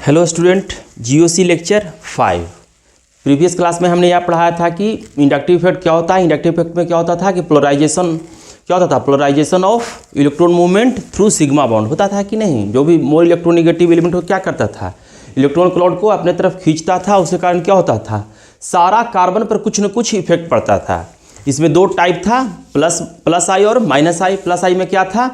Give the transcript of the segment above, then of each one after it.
Hello student, GOC lecture 5। Previous class में हमने यह पढ़ाया था कि इंडक्टिव इफेक्ट क्या होता है। इंडक्टिव इफेक्ट में क्या होता था कि पोलराइजेशन क्या होता था, polarisation of electron movement through sigma bond होता था कि नहीं। जो भी मोर इलेक्ट्रोनिगेटिव एलिमेंट को क्या करता था, इलेक्ट्रॉन क्लाउड को अपने तरफ खींचता था। उसके कारण क्या होता था, सारा कार्बन पर कुछ न कुछ इफेक्ट पड़ता था। इसमें दो टाइप था, प्लस आई और माइनस आई। प्लस आई में क्या था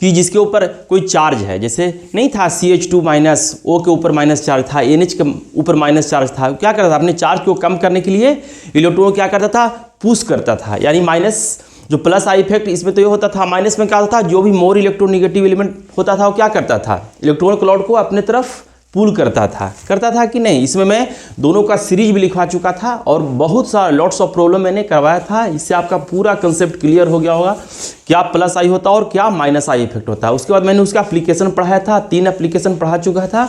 कि जिसके ऊपर कोई चार्ज है, जैसे नहीं था CH2 माइनस, O के ऊपर माइनस चार्ज था, NH के ऊपर माइनस चार्ज था। क्या करता था, अपने चार्ज को कम करने के लिए इलेक्ट्रॉन क्या करता था, पुश करता था। यानी माइनस जो प्लस आई इफेक्ट इसमें तो ये होता था। माइनस में क्या होता था, जो भी मोर इलेक्ट्रोनिगेटिव एलिमेंट होता था वो क्या करता था, इलेक्ट्रॉन क्लाउड को अपने तरफ पुल करता था कि नहीं। इसमें मैं दोनों का सीरीज भी लिखवा चुका था और बहुत सारा लॉट्स ऑफ प्रॉब्लम मैंने करवाया था। इससे आपका पूरा कंसेप्ट क्लियर हो गया होगा, क्या प्लस आई होता है और क्या माइनस आई इफेक्ट होता है। उसके बाद मैंने उसका एप्लीकेशन पढ़ाया था, 3 एप्लीकेशन पढ़ा चुका था,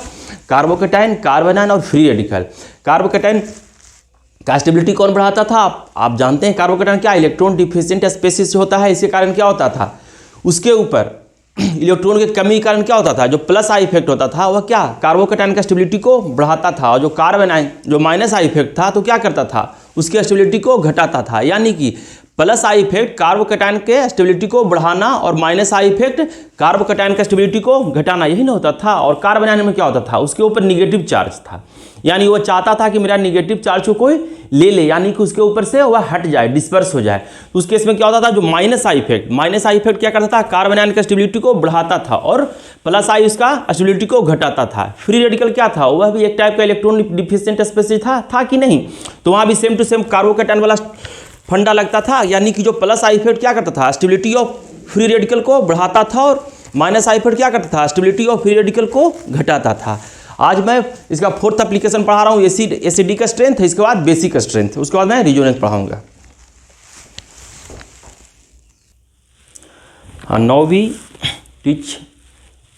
कार्बोकेटाइन, कार्बोनाइन और फ्री रेडिकल। कार्बोकेटाइन का स्टेबिलिटी कौन बढ़ाता था, आप जानते हैं। कार्बोकेटाइन क्या, इलेक्ट्रॉन डिफिशिएंट स्पीशीज होता है। इसके कारण क्या होता था, उसके ऊपर इलेक्ट्रॉन की कमी के कारण क्या होता था, जो प्लस आई इफेक्ट होता था वह क्या, कार्बोकेटाइन का स्टेबिलिटी को बढ़ाता था। और जो कार्बोनाइन जो माइनस आई इफेक्ट था तो क्या करता था, उसकी स्टेबिलिटी को घटाता था। यानी कि प्लस आई इफेक्ट कार्बोकेटाइन के स्टेबिलिटी को बढ़ाना और माइनस आई इफेक्ट कार्बोकेटाइन का स्टेबिलिटी को घटाना, यही ना होता था। और कार्बोनाइन में क्या होता था, उसके ऊपर निगेटिव चार्ज था। यानी वो चाहता था कि मेरा निगेटिव चार्ज को कोई ले ले, यानी कि उसके ऊपर से वह हट जाए, डिस्पर्स हो जाए। तो उस केस में क्या होता था, जो माइनस आई इफेक्ट क्या करता था, कार्बोनाइन का स्टेबिलिटी को बढ़ाता था और प्लस आई उसका स्टेबिलिटी को घटाता था। फ्री रेडिकल क्या था, वह भी एक टाइप का इलेक्ट्रॉन डिफिशिएंट स्पीशीज था कि नहीं। तो वहाँ भी सेम टू सेम कार्बोकेटाइन वाला फंडा लगता था। यानी कि जो प्लस आई इफेक्ट क्या करता था, स्टेबिलिटी ऑफ फ्री रेडिकल को बढ़ाता था और माइनस आई इफेक्ट क्या करता था, स्टेबिलिटी ऑफ फ्री रेडिकल को घटाता था। आज मैं इसका 4th एप्लीकेशन पढ़ा रहा हूँ, एसिड का स्ट्रेंथ। इसके बाद बेसिक स्ट्रेंथ, उसके बाद मैं रेजोनेंस पढ़ाऊंगा। Now we teach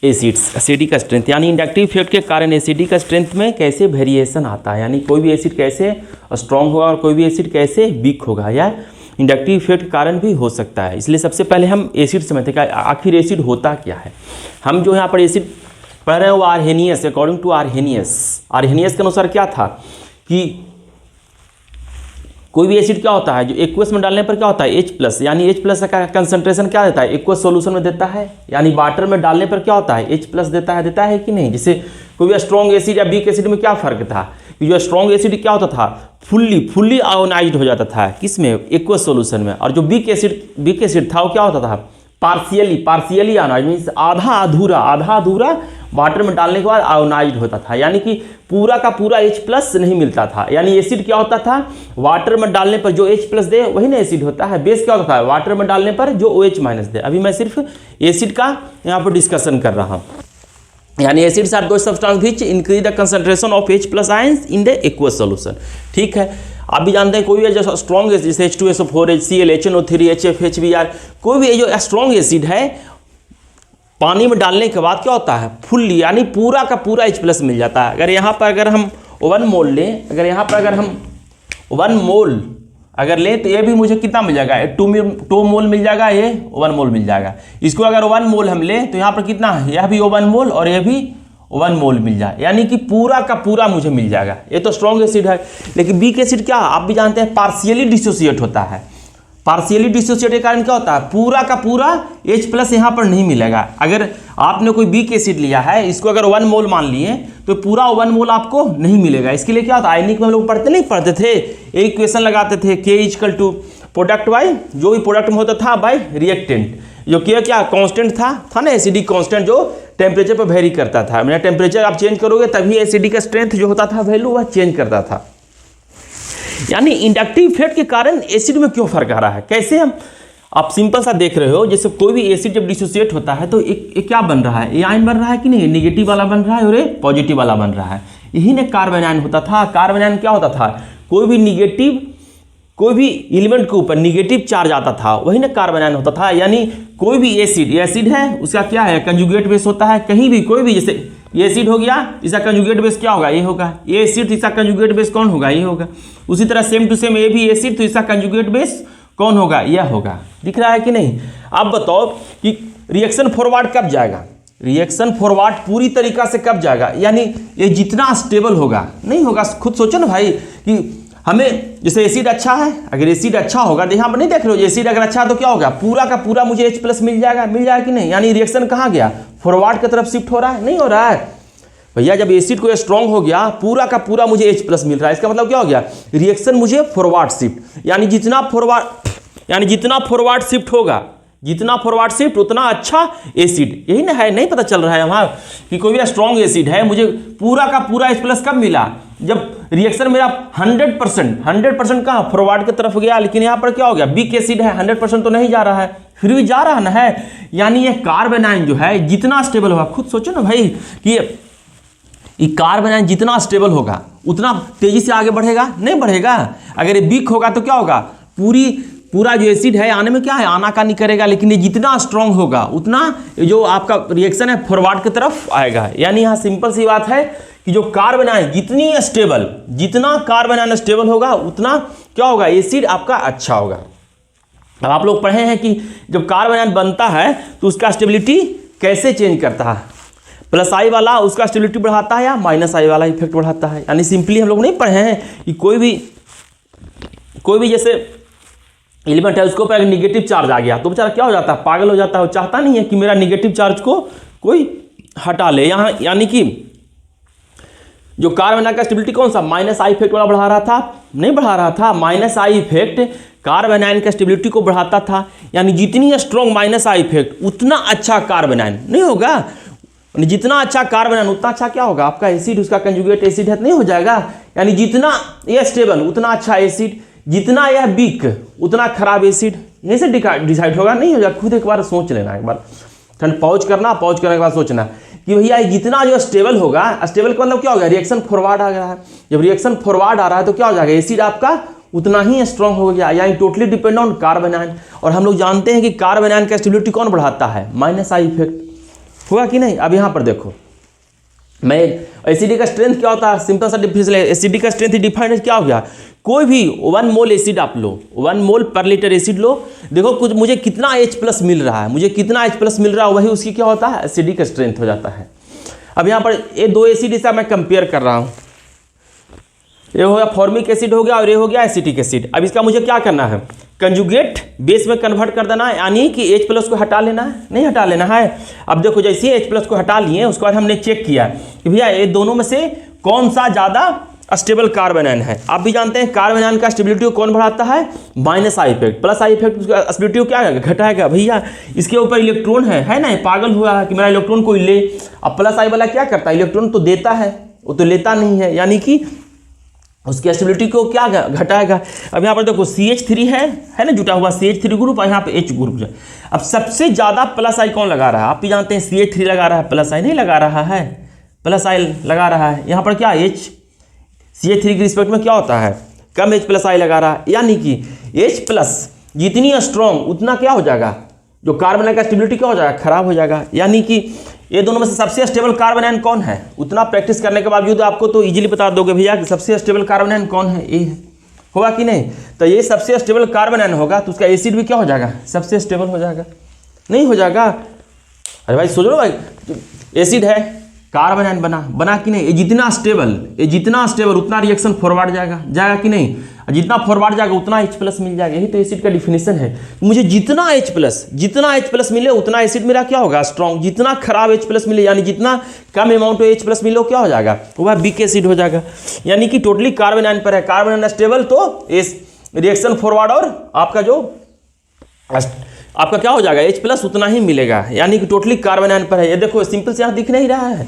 acids, acidic strength. यानी इंडक्टिव इफेक्ट के कारण एसिडिक स्ट्रेंथ में कैसे वेरिएशन आता है, यानी कोई भी एसिड कैसे स्ट्रॉन्ग होगा और कोई भी एसिड कैसे वीक होगा, या इंडक्टिव इफेक्ट के कारण भी हो सकता है। इसलिए सबसे पहले हम एसिड समझते हैं कि आखिर एसिड होता क्या है। हम जो यहाँ पर एसिड पढ़ रहे हैं वो आर्हेनियस, अकॉर्डिंग टू आर्हेनियस के अनुसार क्या था कि कोई भी एसिड क्या होता है, जो एक्वस में डालने पर क्या होता है, H+, यानी H+ का कंसंट्रेशन क्या देता है, एक्वस सॉल्यूशन में देता है। यानी वाटर में डालने पर क्या होता है, H+ देता है कि नहीं। जैसे कोई भी स्ट्रॉन्ग एसिड या वीक एसिड में क्या फर्क था कि जो स्ट्रॉन्ग एसिड क्या होता था, फुल्ली आयोनाइज्ड हो जाता था, किसमें, एक्वस सॉल्यूशन में। और जो वीक एसिड था वो क्या होता था, पार्शियली आयोनाइज्ड, मीन्स आधा अधूरा वाटर में डालने के बाद आयोनाइज्ड होता था। यानी कि पूरा का पूरा H+ नहीं मिलता था। यानी एसिड क्या होता था, वाटर में डालने पर जो H+ दे वही ना एसिड होता है। बेस क्या होता है, वाटर में डालने पर जो OH- दे। अभी मैं सिर्फ एसिड का यहाँ पर डिस्कशन कर रहा हूँ। यानी acids are those substance which increase the concentration of H+ ions in the aqueous solution. ठीक है, आप भी जानते हैं कोई भी जो स्ट्रॉन्ग एसिड जैसे H2SO4, HCl, HNO3, HF, HBr, कोई भी जो स्ट्रॉन्ग एसिड है पानी में डालने के बाद क्या होता है, फुल्ली यानी पूरा का पूरा H+ मिल जाता है। अगर यहाँ पर अगर हम 1 मोल लें, अगर यहाँ पर अगर हम 1 मोल अगर लें तो ये भी मुझे कितना मिल जाएगा, 2 मोल मिल जाएगा, ये 1 मोल मिल जाएगा। इसको अगर 1 मोल हम लें तो यहाँ पर कितना है, यह भी 1 मोल और यह भी 1 मोल मिल जाए। यानी कि पूरा का पूरा मुझे मिल जाएगा। ये तो स्ट्रॉन्ग एसिड है। लेकिन वीक एसिड क्या, आप भी जानते हैं, पार्शियली डिसोसिएट होता है। पार्शियली डिसोसिएट के कारण क्या होता है, पूरा का पूरा H+ यहाँ पर नहीं मिलेगा। अगर आपने कोई वीक एसिड लिया है, इसको अगर 1 मोल मान लिए तो पूरा 1 मोल आपको नहीं मिलेगा। इसके लिए क्या होता है, आयनिक में हम लोग पढ़ते थे, एक इक्वेशन लगाते थे, K = प्रोडक्ट बाय, जो भी प्रोडक्ट में होता था, बाय रिएक्टेंट। जो क्या कांस्टेंट था ना, एसिडिक कांस्टेंट, जो टेम्परेचर पर वेरी करता था। मेरा टेम्परेचर आप चेंज करोगे तभी एसिडिक स्ट्रेंथ जो होता था वैल्यू वह चेंज करता था। यानी इंडक्टिव इफेक्ट के कारण एसिड में क्यों फर्क आ रहा है, कैसे हम, आप सिंपल सा देख रहे हो। जैसे कोई भी एसिड जब डिसोसिएट होता है तो एक क्या बन रहा है, ये आयन बन रहा है कि नहीं, निगेटिव वाला बन रहा है और ये पॉजिटिव वाला बन रहा है। यही ने कार्बन आयन होता था। कार्बन आयन क्या होता था, कोई भी एलिमेंट के ऊपर निगेटिव चार्ज आता था वही ना कार्बन आयन होता था। यानी कोई भी एसिड है उसका क्या है, कंजुगेट बेस होता है। कहीं भी कोई भी, जैसे ये एसिड हो गया, इसका कंजुगेट बेस क्या होगा, ये होगा। ये एसिड, इसका कंजुगेट बेस कौन होगा, ये होगा। उसी तरह सेम टू सेम ये भी एसिड, तो इसका कंजुगेट बेस कौन होगा, यह होगा। दिख रहा है कि नहीं। अब बताओ कि रिएक्शन फॉरवर्ड कब जाएगा, रिएक्शन फॉरवर्ड पूरी तरीका से कब जाएगा, यानी ये जितना स्टेबल होगा, नहीं होगा। खुद सोचो ना भाई कि हमें जैसे एसिड अच्छा है, अगर एसिड अच्छा होगा तो यहाँ पर नहीं देख रहे हो, एसिड अगर अच्छा है तो क्या होगा, पूरा का पूरा मुझे H+ मिल जाएगा कि नहीं, यानी रिएक्शन कहाँ गया, फॉरवर्ड की तरफ शिफ्ट हो रहा है, नहीं हो रहा है भैया। जब एसिड को स्ट्रॉन्ग हो गया, पूरा का पूरा मुझे H+ मिल रहा है, इसका मतलब क्या हो गया, रिएक्शन मुझे फॉरवर्ड शिफ्ट, यानी जितना फॉरवर्ड शिफ्ट होगा, जितना फॉरवर्ड शिफ्ट उतना अच्छा एसिड, यही ना है। नहीं पता चल रहा है वहाँ कि कोई भी स्ट्रॉन्ग एसिड है, मुझे पूरा का पूरा H+ कब मिला, जब रिएक्शन मेरा 100% कहाँ फॉरवर्ड की तरफ गया। लेकिन यहाँ पर क्या हो गया, वीक एसिड है, 100% तो नहीं जा रहा है, फिर भी जा रहा ना है, यानी ये कार्बन आयन जो है जितना स्टेबल होगा, खुद सोचो ना भाई कि ये कार्बन आयन जितना स्टेबल होगा उतना तेजी से आगे बढ़ेगा, नहीं बढ़ेगा। अगर ये वीक होगा तो क्या होगा, पूरा जो एसिड है आने में क्या है, आनाकानी करेगा। लेकिन ये जितना स्ट्रॉन्ग होगा उतना जो आपका रिएक्शन है फॉरवर्ड की तरफ आएगा। यानी यहाँ सिंपल सी बात है कि जो कार्बन आयन जितना कार्बन आयन स्टेबल होगा उतना क्या होगा, एसिड आपका अच्छा होगा। अब आप लोग पढ़े हैं कि जब कार्बन आयन बनता है तो उसका स्टेबिलिटी कैसे चेंज करता है, +I वाला उसका स्टेबिलिटी बढ़ाता है या -I वाला इफेक्ट बढ़ाता है। यानी सिंपली हम लोग नहीं पढ़े हैं कि कोई भी जैसे एलिमेंट है उसके ऊपर निगेटिव चार्ज आ गया तो बेचारा क्या हो जाता है, पागल हो जाता है, वो चाहता नहीं है कि मेरा निगेटिव चार्ज को कोई हटा ले। यहाँ यानी कि जो कार्बन आयन का स्टेबिलिटी कौन सा, -I इफेक्ट वाला बढ़ा रहा था, नहीं बढ़ा रहा था, -I इफेक्ट कार्बन आयन का स्टेबिलिटी को बढ़ाता था। यानी जितनी स्ट्रॉन्ग -I इफेक्ट उतना अच्छा कार्बन आयन नहीं होगा, जितना अच्छा कार्बन आयन उतना अच्छा क्या होगा, आपका एसिड, उसका कंजुगेट एसिड है, नहीं हो जाएगा। यानी जितना यह स्टेबल उतना अच्छा एसिड, जितना यह वीक उतना खराब एसिड, यहीं से डिसाइड होगा, नहीं हो जाएगा। खुद एक बार सोच लेना, एक बार पॉज करने के बाद सोचना कि भैया जितना जो स्टेबल होगा, स्टेबल का मतलब क्या होगा, रिएक्शन फॉरवर्ड आ रहा है। जब रिएक्शन फॉरवर्ड आ रहा है तो क्या हो जाएगा, एसिड आपका उतना ही स्ट्रॉन्ग हो गया, यानी totally depend on carbon ion. और हम लोग जानते हैं कि कार्बन आयन का स्टेबिलिटी कौन बढ़ाता है, -I इफेक्ट, हुआ कि नहीं। अब यहाँ पर देखो, मैं एसिड का स्ट्रेंथ क्या होता है, सिंपल सा डिफरेंशियल एसिड का स्ट्रेंथ डिफाइंड क्या हो गया, कोई भी 1 मोल एसिड आप लो, 1 मोल पर लीटर एसिड लो, देखो कुछ मुझे कितना H+ मिल रहा है, मिल रहा है, वही उसकी क्या होता है, एसिड का स्ट्रेंथ हो जाता है। अब यहाँ पर ये दो एसिड से मैं कंपेयर कर रहा हूँ, ये हो गया फॉर्मिक एसिड हो गया और ये हो गया एसिटिक एसिड। अब इसका मुझे क्या करना है, कंजुगेट बेस में कन्वर्ट कर देना है, यानी कि H+ को हटा लेना है, नहीं हटा लेना है। अब देखो जैसे H+ को हटा लिए, उसके बाद हमने चेक किया कि भैया ये दोनों में से कौन सा ज़्यादा स्टेबल कार्बन आयन है। आप भी जानते हैं कार्बन आयन का स्टेबिलिटी को कौन बढ़ाता है, -I इफेक्ट, +I इफेक्ट उसका स्टेबिलिटी को क्या घटाएगा। भैया इसके ऊपर इलेक्ट्रॉन है ना, पागल हुआ है कि मेरा इलेक्ट्रॉन कोई ले। अब +I वाला क्या करता है, इलेक्ट्रॉन तो देता है, वो तो लेता नहीं है, यानी कि उसकी स्टेबिलिटी को क्या घटाएगा। अब यहाँ पर देखो CH3 है ना जुटा हुआ, CH3 ग्रुप और यहाँ पे H ग्रुप है। अब सबसे ज़्यादा +I कौन लगा रहा है, आप भी जानते हैं CH3 लगा रहा है, +I नहीं लगा रहा है, +I लगा रहा है। यहाँ पर क्या CH3 के रिस्पेक्ट में क्या होता है, कम H+I लगा रहा है, यानी कि H+ जितनी स्ट्रॉन्ग उतना क्या हो जाएगा, जो कार्बन आयन का स्टेबिलिटी क्या हो जाएगा, खराब हो जाएगा। यानी कि ये दोनों में से सबसे स्टेबल कार्बन आयन कौन है, उतना प्रैक्टिस करने के बावजूद आपको तो इजीली बता दोगे भैया कि सबसे स्टेबल कार्बन आयन कौन है, ये है, होगा कि नहीं। तो ये सबसे स्टेबल कार्बन आयन होगा तो उसका एसिड भी क्या हो जाएगा, सबसे स्टेबल हो जाएगा, नहीं हो जाएगा। अरे भाई सोच लो भाई, एसिड है, कार्बन आयन बना कि नहीं, ये जितना स्टेबल उतना रिएक्शन फॉरवर्ड जाएगा कि नहीं, जितना फॉरवर्ड जाएगा उतना H+ मिल जाएगा। यही तो एसिड का डिफिनेशन है, मुझे जितना H+ मिले उतना एसिड मेरा क्या होगा, स्ट्रॉन्ग। जितना खराब H+ मिले, यानी जितना कम अमाउंट में H+ मिले, क्या हो जाएगा, वह वीक एसिड हो जाएगा। यानी कि टोटली कार्बन आयन पर है, कार्बन आयन स्टेबल तो इस रिएक्शन फॉरवर्ड और आपका जो आपका क्या हो जाएगा, H+ उतना ही मिलेगा, यानी कि टोटली कार्बन आयन पर है। ये देखो सिंपल से यहाँ दिख नहीं रहा है।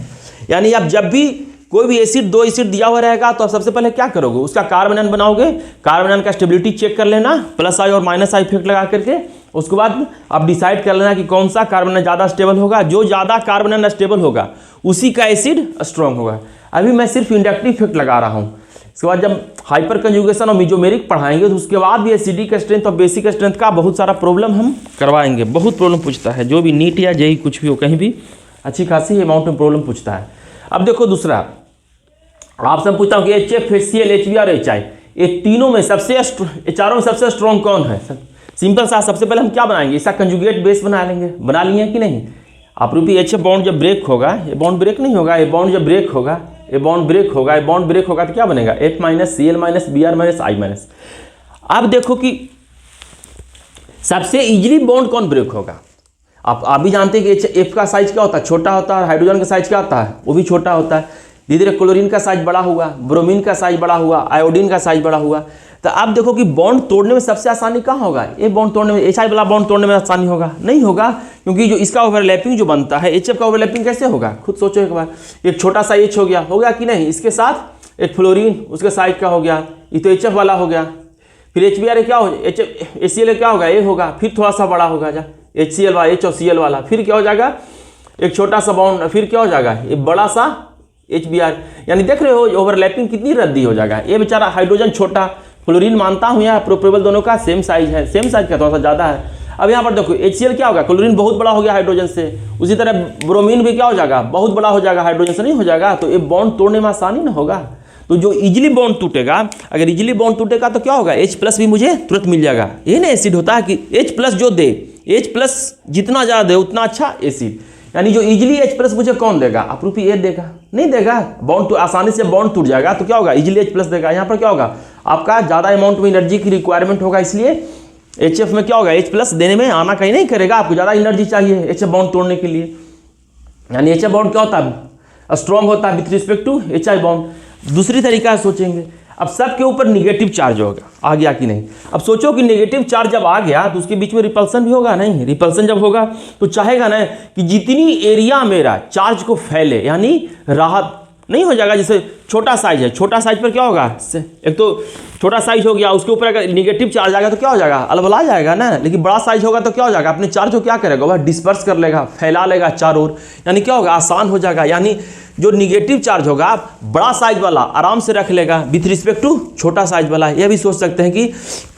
यानी आप जब भी कोई भी एसिड, 2 एसिड दिया हुआ रहेगा तो आप सबसे पहले क्या करोगे, उसका कार्बन आयन बनाओगे, कार्बन आयन का स्टेबिलिटी चेक कर लेना, +I और -I इफेक्ट लगा करके। उसके बाद आप डिसाइड कर लेना कि कौन सा कार्बन आयन ज़्यादा स्टेबल होगा, जो ज़्यादा कार्बन आयन स्टेबल होगा उसी का एसिड स्ट्रॉन्ग होगा। अभी मैं सिर्फ इंडक्टिव इफेक्ट लगा रहा हूँ, इसके बाद जब हाइपर कंजुगेशन और मिजोमेरिक पढ़ाएंगे तो उसके बाद भी एसिडिक स्ट्रेंथ और बेसिक स्ट्रेंथ का बहुत सारा प्रॉब्लम हम करवाएंगे। बहुत प्रॉब्लम पूछता है, जो भी नीट या जेई कुछ भी हो, कहीं भी अच्छी खासी अमाउंट में प्रॉब्लम पूछता है। अब देखो दूसरा आपसे पूछता हूँ कि HF, HCl, HB और HI, ये तीनों में चारों में सबसे स्ट्रॉन्ग कौन है। सिंपल सा, सबसे पहले हम क्या बनाएंगे, इसका कंजुगेट बेस बना लिए कि नहीं। अपरूपी HF बॉन्ड जब ब्रेक होगा, ये बॉन्ड ब्रेक नहीं होगा, ये बॉन्ड जब ब्रेक होगा, ये बॉन्ड ब्रेक होगा, ये बॉन्ड ब्रेक होगा तो क्या बनेगा F minus Cl minus Br minus I minus. अब देखो कि सबसे इजीली बॉन्ड कौन ब्रेक होगा। आप भी जानते हैं कि F का साइज क्या होता है, छोटा होता है, हाइड्रोजन का साइज क्या होता है, वो भी छोटा होता है। धीरे धीरे क्लोरीन का साइज बड़ा हुआ, ब्रोमीन का साइज बड़ा हुआ, आयोडीन का साइज बड़ा हुआ। तो अब देखो कि बॉन्ड तोड़ने में सबसे आसानी कहाँ होगा, ये बॉन्ड तोड़ने में, HI वाला बॉन्ड तोड़ने में आसानी होगा नहीं होगा, क्योंकि जो इसका ओवरलैपिंग जो बनता है, HF का ओवरलैपिंग कैसे होगा, खुद सोचो एक बार। एक छोटा सा H हो गया कि नहीं, इसके साथ एक फ्लोरीन उसके साइज का हो गया, ये तो HF वाला हो गया। फिर HBr क्या हो, HCl क्या होगा, ये होगा, फिर थोड़ा सा बड़ा होगा जा HCl वाला, H और Cl वाला, फिर क्या हो जाएगा एक छोटा सा बॉन्ड, फिर क्या हो जाएगा ये बड़ा सा HBr। यानी देख रहे हो ओवरलैपिंग कितनी रद्दी हो जाएगा। ये बेचारा हाइड्रोजन छोटा, फ्लोरीन मानता हूँ यार प्रोपेबल दोनों का सेम साइज है, सेम साइज का थोड़ा सा ज़्यादा है। अब यहाँ पर देखो HCl क्या होगा, क्लोरीन बहुत बड़ा हो गया हाइड्रोजन से, उसी तरह ब्रोमीन भी क्या हो जाएगा, बहुत बड़ा हो जाएगा, हाइड्रोजन से नहीं हो जाएगा। तो ये बॉन्ड तोड़ने में आसानी ना होगा। तो जो इजीली बॉन्ड टूटेगा, अगर इजीली बॉन्ड टूटेगा तो क्या होगा, H प्लस भी मुझे तुरंत मिल जाएगा। ये ना एसिड होता है कि H प्लस जो दे, H प्लस जितना ज़्यादा दे उतना अच्छा एसिड। यानी जो इजीली H प्लस मुझे कौन देगा, अपरूपी A देगा, नहीं देगा। बॉन्ड तो आसानी से बॉन्ड टूट जाएगा तो क्या होगा, इजीली H प्लस देगा। यहाँ पर क्या होगा, आपका ज़्यादा अमाउंट में एनर्जी की रिक्वायरमेंट होगा, इसलिए HF में क्या होगा, H प्लस देने में आना कहीं नहीं करेगा, आपको ज़्यादा एनर्जी चाहिए HF बॉन्ड तोड़ने के लिए। यानी HF बॉन्ड क्या होता है, स्ट्रॉन्ग होता है with respect to HI bond. दूसरी तरीका सोचेंगे, अब सबके ऊपर निगेटिव चार्ज होगा, आ गया कि नहीं। अब सोचो कि नेगेटिव चार्ज जब आ गया तो उसके बीच में रिपल्सन भी होगा, नहीं रिपल्सन जब होगा तो चाहेगा ना कि जितनी एरिया मेरा चार्ज को फैले, यानी राहत नहीं हो जाएगा। जैसे छोटा साइज है, छोटा साइज पर क्या होगा, एक तो छोटा साइज हो गया, उसके ऊपर अगर निगेटिव चार्ज आ गया तो क्या हो जाएगा, अलबला जाएगा ना। लेकिन बड़ा साइज होगा तो क्या हो जाएगा, अपने चार्ज को क्या करेगा, वह डिस्पर्स कर लेगा, फैला लेगा चारों ओर, यानी क्या होगा, आसान हो जाएगा। यानी जो निगेटिव चार्ज होगा बड़ा साइज वाला आराम से रख लेगा विथ रिस्पेक्ट टू छोटा साइज वाला। यह भी सोच सकते हैं कि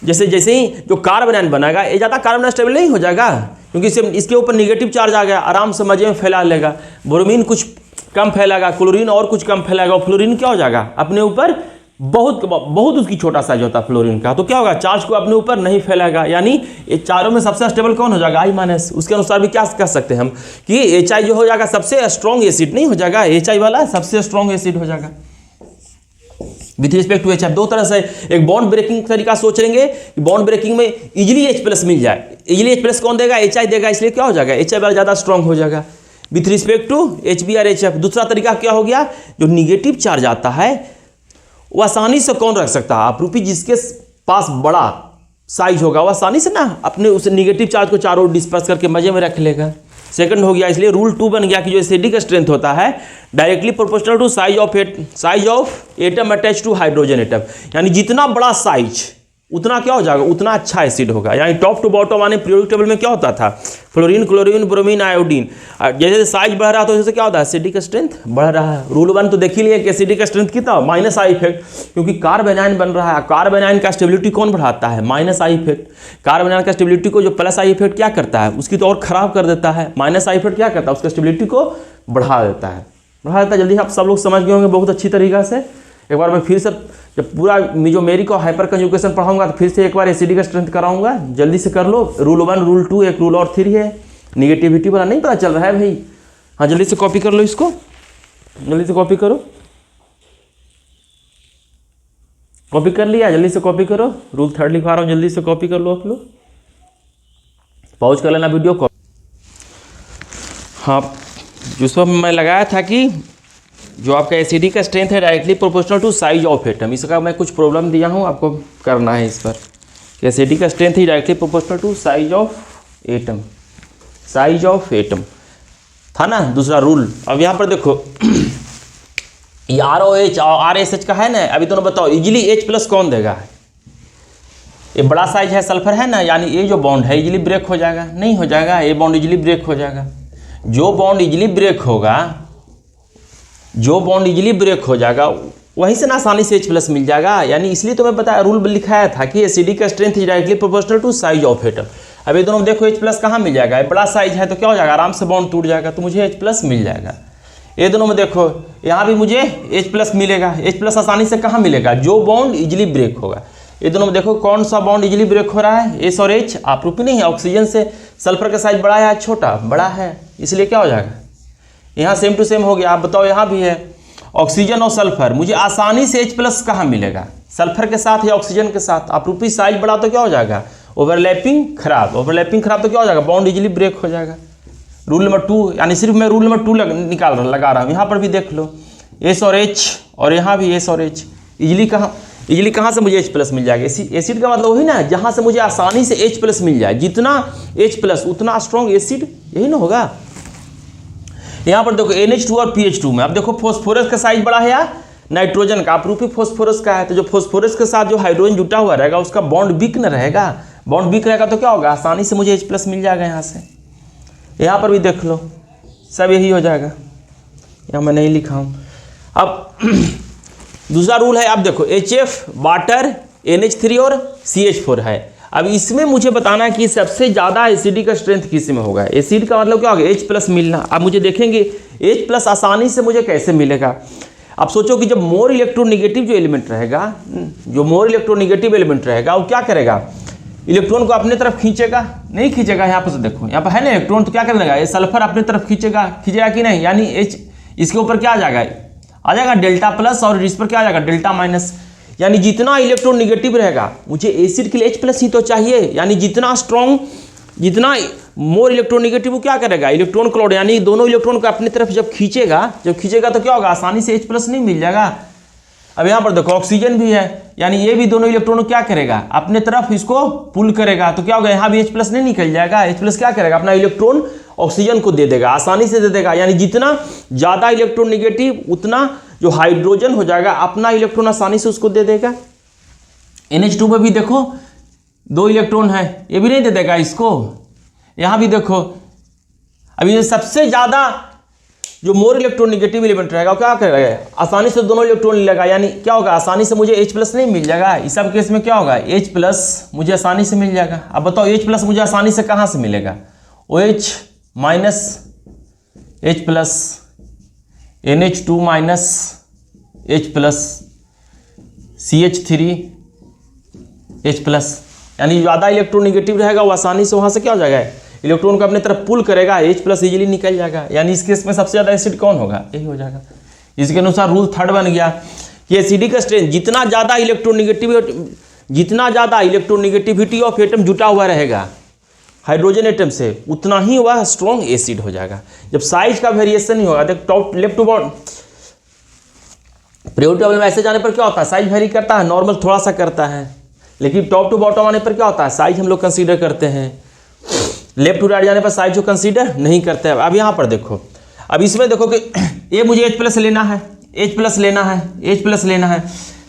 जैसे ही जो कार्बन आयन बनाएगा ये ज़्यादा कार्बन स्टेबल नहीं हो जाएगा, क्योंकि इसके ऊपर निगेटिव चार्ज आ गया, आराम से मजे में फैला लेगा। ब्रोमीन कुछ कम फैलाएगा, क्लोरीन और कुछ कम फैलाएगा, और फ्लोरीन क्या हो जाएगा, अपने ऊपर बहुत उसकी छोटा साइज होता है फ्लोरीन का, तो क्या होगा, चार्ज को अपने ऊपर नहीं फैलाएगा। यानी ये चारों में सबसे स्टेबल कौन हो जाएगा, I माइनस। उसके अनुसार भी क्या कह सकते हैं हम कि HI जो हो जाएगा सबसे स्ट्रॉन्ग एसिड नहीं हो जाएगा, HI वाला सबसे स्ट्रॉन्ग एसिड हो जाएगा विथ रिस्पेक्ट टू HF। दो तरह से एक बॉन्ड ब्रेकिंग तरीका सोच लेंगे कि बॉन्ड ब्रेकिंग में इजीली H प्लस मिल जाए। इजीली H प्लस कौन देगा, HI देगा, इसलिए क्या हो जाएगा, HI वाला ज़्यादा स्ट्रॉन्ग हो जाएगा with respect to HBr HF। दूसरा तरीका क्या हो गया, जो निगेटिव चार्ज आता है वो आसानी से कौन रख सकता है, अपरूपी जिसके पास बड़ा साइज होगा वो आसानी से ना अपने उस निगेटिव चार्ज को चारों ओर डिस्पर्स करके मजे में रख लेगा। सेकंड हो गया, इसलिए रूल 2 बन गया कि जो एसिडिक स्ट्रेंथ होता है directly proportional to size of atom attach to hydrogen atom. यानी जितना बड़ा साइज उतना क्या हो जाएगा, उतना अच्छा एसिड होगा। यानी टॉप टू बॉटम आने पीरियोडिक टेबल में क्या होता था, फ्लोरीन, क्लोरीन, ब्रोमीन, आयोडीन। जैसे साइज बढ़ रहा है तो जैसे क्या होता है, एसिडिक स्ट्रेंथ बढ़ रहा है। रूल 1 तो देख ही लिया कि एसिडिक स्ट्रेंथ कितना, माइनस I इफेक्ट, क्योंकि कार्बन आयन बन रहा है। कार्बन आयन का स्टेबिलिटी कौन बढ़ाता है, minus I effect. Carbon ion का स्टेबिलिटी को जो प्लस I इफेक्ट क्या करता है, उसकी तो और खराब कर देता है। माइनस I इफेक्ट क्या करता है, उसका स्टेबिलिटी को बढ़ा देता है। जल्दी आप सब लोग समझ गए होंगे बहुत अच्छी तरीका से। एक बार मैं फिर से जब पूरा मेजोमेरिक और हाइपर कंजुगेशन पढ़ाऊंगा तो फिर से एक बार एसिडिक स्ट्रेंथ कराऊंगा, जल्दी से कर लो। रूल 1, रूल 2, एक रूल और 3 है, निगेटिविटी वाला नहीं पता चल रहा है भाई। हाँ जल्दी से कॉपी कर लो, इसको जल्दी से कॉपी करो। कॉपी कर लिया, जल्दी से कॉपी करो। रूल 3 लिखवा रहा हूँ, जल्दी से कॉपी कर लो आप लोग। पॉज कर लेना वीडियो को। हाँ जिस वक्त मैं लगाया था कि जो आपका एसिडिक का स्ट्रेंथ है directly proportional to size of atom, इसका मैं कुछ प्रॉब्लम दिया हूँ, आपको करना है इस पर कि एसिडिक का स्ट्रेंथ ही directly proportional to size of atom, size of atom था ना दूसरा रूल। अब यहाँ पर देखो ये ROH और RSH का है ना, अभी दोनों बताओ इजीली H प्लस कौन देगा। ये बड़ा साइज है, सल्फर है ना, यानी ये जो बॉन्ड है इजीली ब्रेक हो जाएगा, नहीं हो जाएगा, ये बॉन्ड इजीली ब्रेक हो जाएगा। जो बॉन्ड इजीली ब्रेक होगा, जो बॉन्ड इजीली ब्रेक हो जाएगा वहीं से ना आसानी से H प्लस मिल जाएगा। यानी इसलिए तो मैं बताया रूल लिखाया था कि एसिडिक का strength is directly proportional to size of atom. अब ये दोनों देखो H प्लस कहाँ मिल जाएगा, बड़ा साइज है तो क्या हो जाएगा, आराम से बॉन्ड टूट जाएगा, तो मुझे H प्लस मिल जाएगा। ये दोनों में देखो यहाँ भी मुझे H प्लस मिलेगा। H प्लस आसानी से कहाँ मिलेगा, जो बॉन्ड इजीली ब्रेक होगा। ये दोनों में देखो कौन सा बॉन्ड इजीली ब्रेक हो रहा है, एस और एच। आपरूपी नहीं है, ऑक्सीजन से सल्फर का साइज बड़ा है या छोटा, बड़ा है, इसलिए क्या हो जाएगा, यहाँ सेम टू सेम हो गया। आप बताओ यहाँ भी है ऑक्सीजन और सल्फर, मुझे आसानी से H+ कहाँ मिलेगा, सल्फर के साथ या ऑक्सीजन के साथ। आपरूपी साइज बड़ा तो क्या हो जाएगा, ओवरलैपिंग खराब, ओवरलैपिंग खराब तो क्या हो जाएगा, बॉन्ड इजीली ब्रेक हो जाएगा। रूल नंबर 2, यानी सिर्फ मैं रूल नंबर 2 लगा रहा हूँ। यहाँ पर भी देख लो एस और एच, और यहाँ भी एस और एच। इजीली कहाँ से मुझे H+ मिल जाएगा, एसिड का मतलब वही ना जहाँ से मुझे आसानी से H+ मिल जाए, जितना H+ उतना स्ट्रॉन्ग एसिड, यही ना होगा। यहाँ पर देखो NH2 और PH2 में अब देखो फॉस्फोरस का साइज बड़ा है या नाइट्रोजन का, आपरूपी फॉस्फोरस का है, तो जो फॉस्फोरस के साथ जो हाइड्रोजन जुटा हुआ रहेगा उसका बॉन्ड वीक न रहेगा, बॉन्ड वीक रहेगा तो क्या होगा, आसानी से मुझे H+ मिल जाएगा यहाँ से। यहाँ पर भी देख लो सब यही हो जाएगा, यहाँ मैं नहीं लिखा हूँ। अब दूसरा रूल है, अब देखो HF वाटर, NH3 और CH4 है। अब इसमें मुझे बताना है कि सबसे ज़्यादा एसिडिक का स्ट्रेंथ किस में होगा, एसिड का मतलब क्या होगा, H+ मिलना। अब मुझे देखेंगे H+ आसानी से मुझे कैसे मिलेगा। अब सोचो कि जब मोर इलेक्ट्रोनिगेटिव जो एलिमेंट रहेगा, जो मोर इलेक्ट्रोनिगेटिव एलिमेंट रहेगा वो क्या करेगा, इलेक्ट्रॉन को अपने तरफ खींचेगा, नहीं खींचेगा। यहाँ पर से देखो, यहाँ पर है ना इलेक्ट्रॉन, तो क्या करेगा, ये सल्फर अपने तरफ खींचेगा कि नहीं, यानी H इसके ऊपर क्या आ जाएगा Δ+, और इस पर क्या आ जाएगा Δ-। यानी जितना इलेक्ट्रॉन निगेटिव रहेगा, मुझे एसिड के लिए H+ ही तो चाहिए, यानी जितना स्ट्रॉन्ग, जितना मोर इलेक्ट्रोनिगेटिव वो क्या करेगा, इलेक्ट्रॉन क्लाउड, यानी दोनों इलेक्ट्रॉन को अपनी तरफ जब खींचेगा तो क्या होगा, आसानी से H+ नहीं मिल जाएगा। अब यहाँ पर देखो ऑक्सीजन भी है, यानी ये भी दोनों इलेक्ट्रॉन क्या करेगा, अपने तरफ इसको पुल करेगा, तो क्या होगा, यहाँ भी H+ नहीं निकल जाएगा। H+ क्या करेगा, अपना इलेक्ट्रॉन ऑक्सीजन को दे देगा, आसानी से दे देगा। यानी जितना ज़्यादा इलेक्ट्रॉन निगेटिव उतना जो हाइड्रोजन हो जाएगा अपना इलेक्ट्रॉन आसानी से उसको दे देगा। NH2 में भी देखो 2 इलेक्ट्रॉन है, ये भी नहीं दे देगा इसको। यहाँ भी देखो, अभी सबसे ज़्यादा जो मोर इलेक्ट्रोनिगेटिव एलिमेंट रहेगा वो क्या करेगा, आसानी से दोनों इलेक्ट्रॉन लेगा, यानी क्या होगा, आसानी से मुझे H+ नहीं मिल जाएगा। इस सब केस में क्या होगा, H+ मुझे आसानी से मिल जाएगा। अब बताओ H+ मुझे आसानी से कहाँ से मिलेगा, OH minus H+, NH2 minus H+, CH3 H+, यानी ज़्यादा इलेक्ट्रोनिगेटिव रहेगा वो आसानी से वहाँ से क्या हो जाएगा, इलेक्ट्रॉन को अपने तरफ पुल करेगा, H+ इजीली निकल जाएगा। यानी इस केस में सबसे ज़्यादा एसिड कौन होगा, यही हो जाएगा। इसके अनुसार रूल 3 बन गया कि एसिडिक का स्ट्रेंथ जितना ज़्यादा इलेक्ट्रोनिगेटिविटी ऑफ एटम जुटा हुआ रहेगा हाइड्रोजन एटम से, उतना ही वह स्ट्रॉन्ग एसिड हो जाएगा। जब साइज का वेरिएशन नहीं होगा, देख top left to bottom periodic table में ऐसे जाने पर क्या होता है, साइज वेरी करता है, नॉर्मल थोड़ा सा करता है, लेकिन टॉप टू बॉटम आने पर क्या होता है, साइज हम लोग कंसीडर करते हैं। लेफ्ट टू राइट जाने पर साइज को कंसीडर नहीं करते हैं। अब यहाँ पर देखो, अब इसमें देखो कि ये मुझे H+ लेना है, H+ लेना है।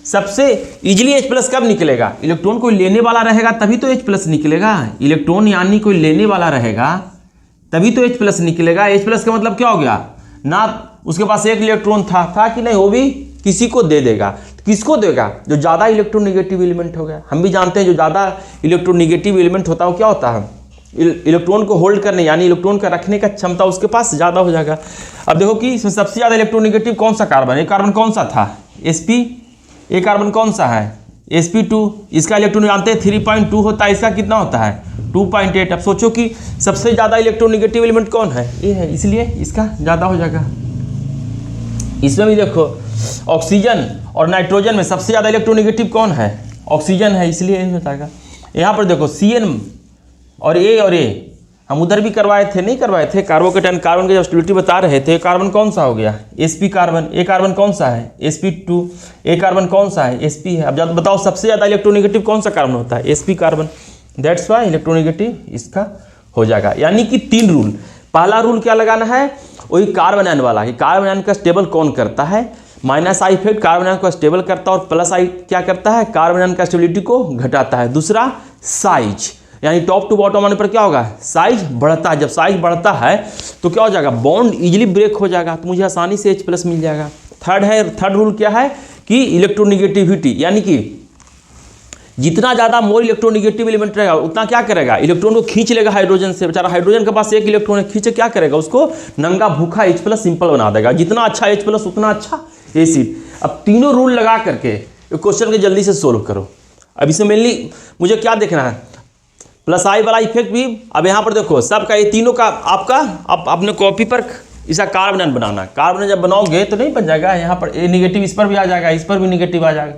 सबसे इजीली H+ कब निकलेगा, इलेक्ट्रॉन कोई लेने वाला रहेगा तभी तो H+ निकलेगा। इलेक्ट्रॉन यानी कोई लेने वाला रहेगा तभी तो H+ निकलेगा। H+ का मतलब क्या हो गया, ना उसके पास एक इलेक्ट्रॉन था कि नहीं, वो भी किसी को दे देगा। किसको देगा, जो ज़्यादा इलेक्ट्रोनिगेटिव एलिमेंट हो गया। हम भी जानते हैं जो ज़्यादा इलेक्ट्रोनिगेटिव एलिमेंट होता है वो क्या होता है, इलेक्ट्रॉन को होल्ड करने, यानी इलेक्ट्रॉन का रखने का क्षमता उसके पास ज़्यादा हो जाएगा। अब देखो कि इसमें सबसे ज़्यादा इलेक्ट्रोनिगेटिव कौन सा कार्बन, एक कार्बन कौन सा था, sp, एक कार्बन कौन सा है sp2, इसका इलेक्ट्रॉन जानते हैं 3.2 होता है, इसका कितना होता है 2.8। अब सोचो कि सबसे ज़्यादा इलेक्ट्रोनिगेटिव एलिमेंट कौन है, ये है, इसलिए इसका ज़्यादा हो जाएगा। इसमें भी देखो ऑक्सीजन और नाइट्रोजन में सबसे ज़्यादा इलेक्ट्रोनिगेटिव कौन है, ऑक्सीजन है, इसलिए यही हो जाएगा। यहाँ पर देखो CN और A हम उधर भी करवाए थे, नहीं करवाए थे, कार्बोकेटाइन कार्बन की जब स्टेबिलिटी बता रहे थे, कार्बन कौन सा हो गया sp कार्बन, ए कार्बन कौन सा है sp2, ए कार्बन कौन सा है sp है। अब बताओ सबसे ज़्यादा इलेक्ट्रोनिगेटिव कौन सा कार्बन होता है, sp carbon, that's why electronegative इसका हो जाएगा। यानी कि 3 रूल। पहला रूल क्या लगाना है, वही कार्बन आयन वाला कि कार्बन आयन का स्टेबल कौन करता है, -I इफेक्ट कार्बन आयन को स्टेबल करता है, और +I क्या करता है, कार्बन आयन का स्टेबिलिटी को घटाता है। दूसरा साइज, यानी टॉप टू बॉटम आने पर क्या होगा, साइज बढ़ता है। जब साइज बढ़ता है तो क्या हो जाएगा, बॉन्ड इजीली ब्रेक हो जाएगा, तो मुझे आसानी से H+ मिल जाएगा। थर्ड रूल क्या है कि इलेक्ट्रोनिगेटिविटी, यानी कि जितना ज़्यादा मोर इलेक्ट्रोनिगेटिव एलिमेंट रहेगा उतना क्या करेगा, इलेक्ट्रॉन को खींच लेगा हाइड्रोजन से। बेचारा हाइड्रोजन के पास एक इलेक्ट्रॉन है, खींचे क्या करेगा, उसको नंगा भूखा H+ सिंपल बना देगा। जितना अच्छा H+ उतना अच्छा एसिड। अब तीनों रूल लगा करके क्वेश्चन के जल्दी से सोल्व करो। अब इसमें मेनली मुझे क्या देखना है, प्लस आई वाला इफेक्ट भी। अब यहाँ पर देखो सबका ये तीनों का आपका अपने कॉपी पर इसका कार्बन बनाना है। कार्बन जब बनाओगे तो नहीं बन जाएगा, यहाँ पर ए निगेटिव इस पर भी आ जाएगा, इस पर भी निगेटिव आ जाएगा।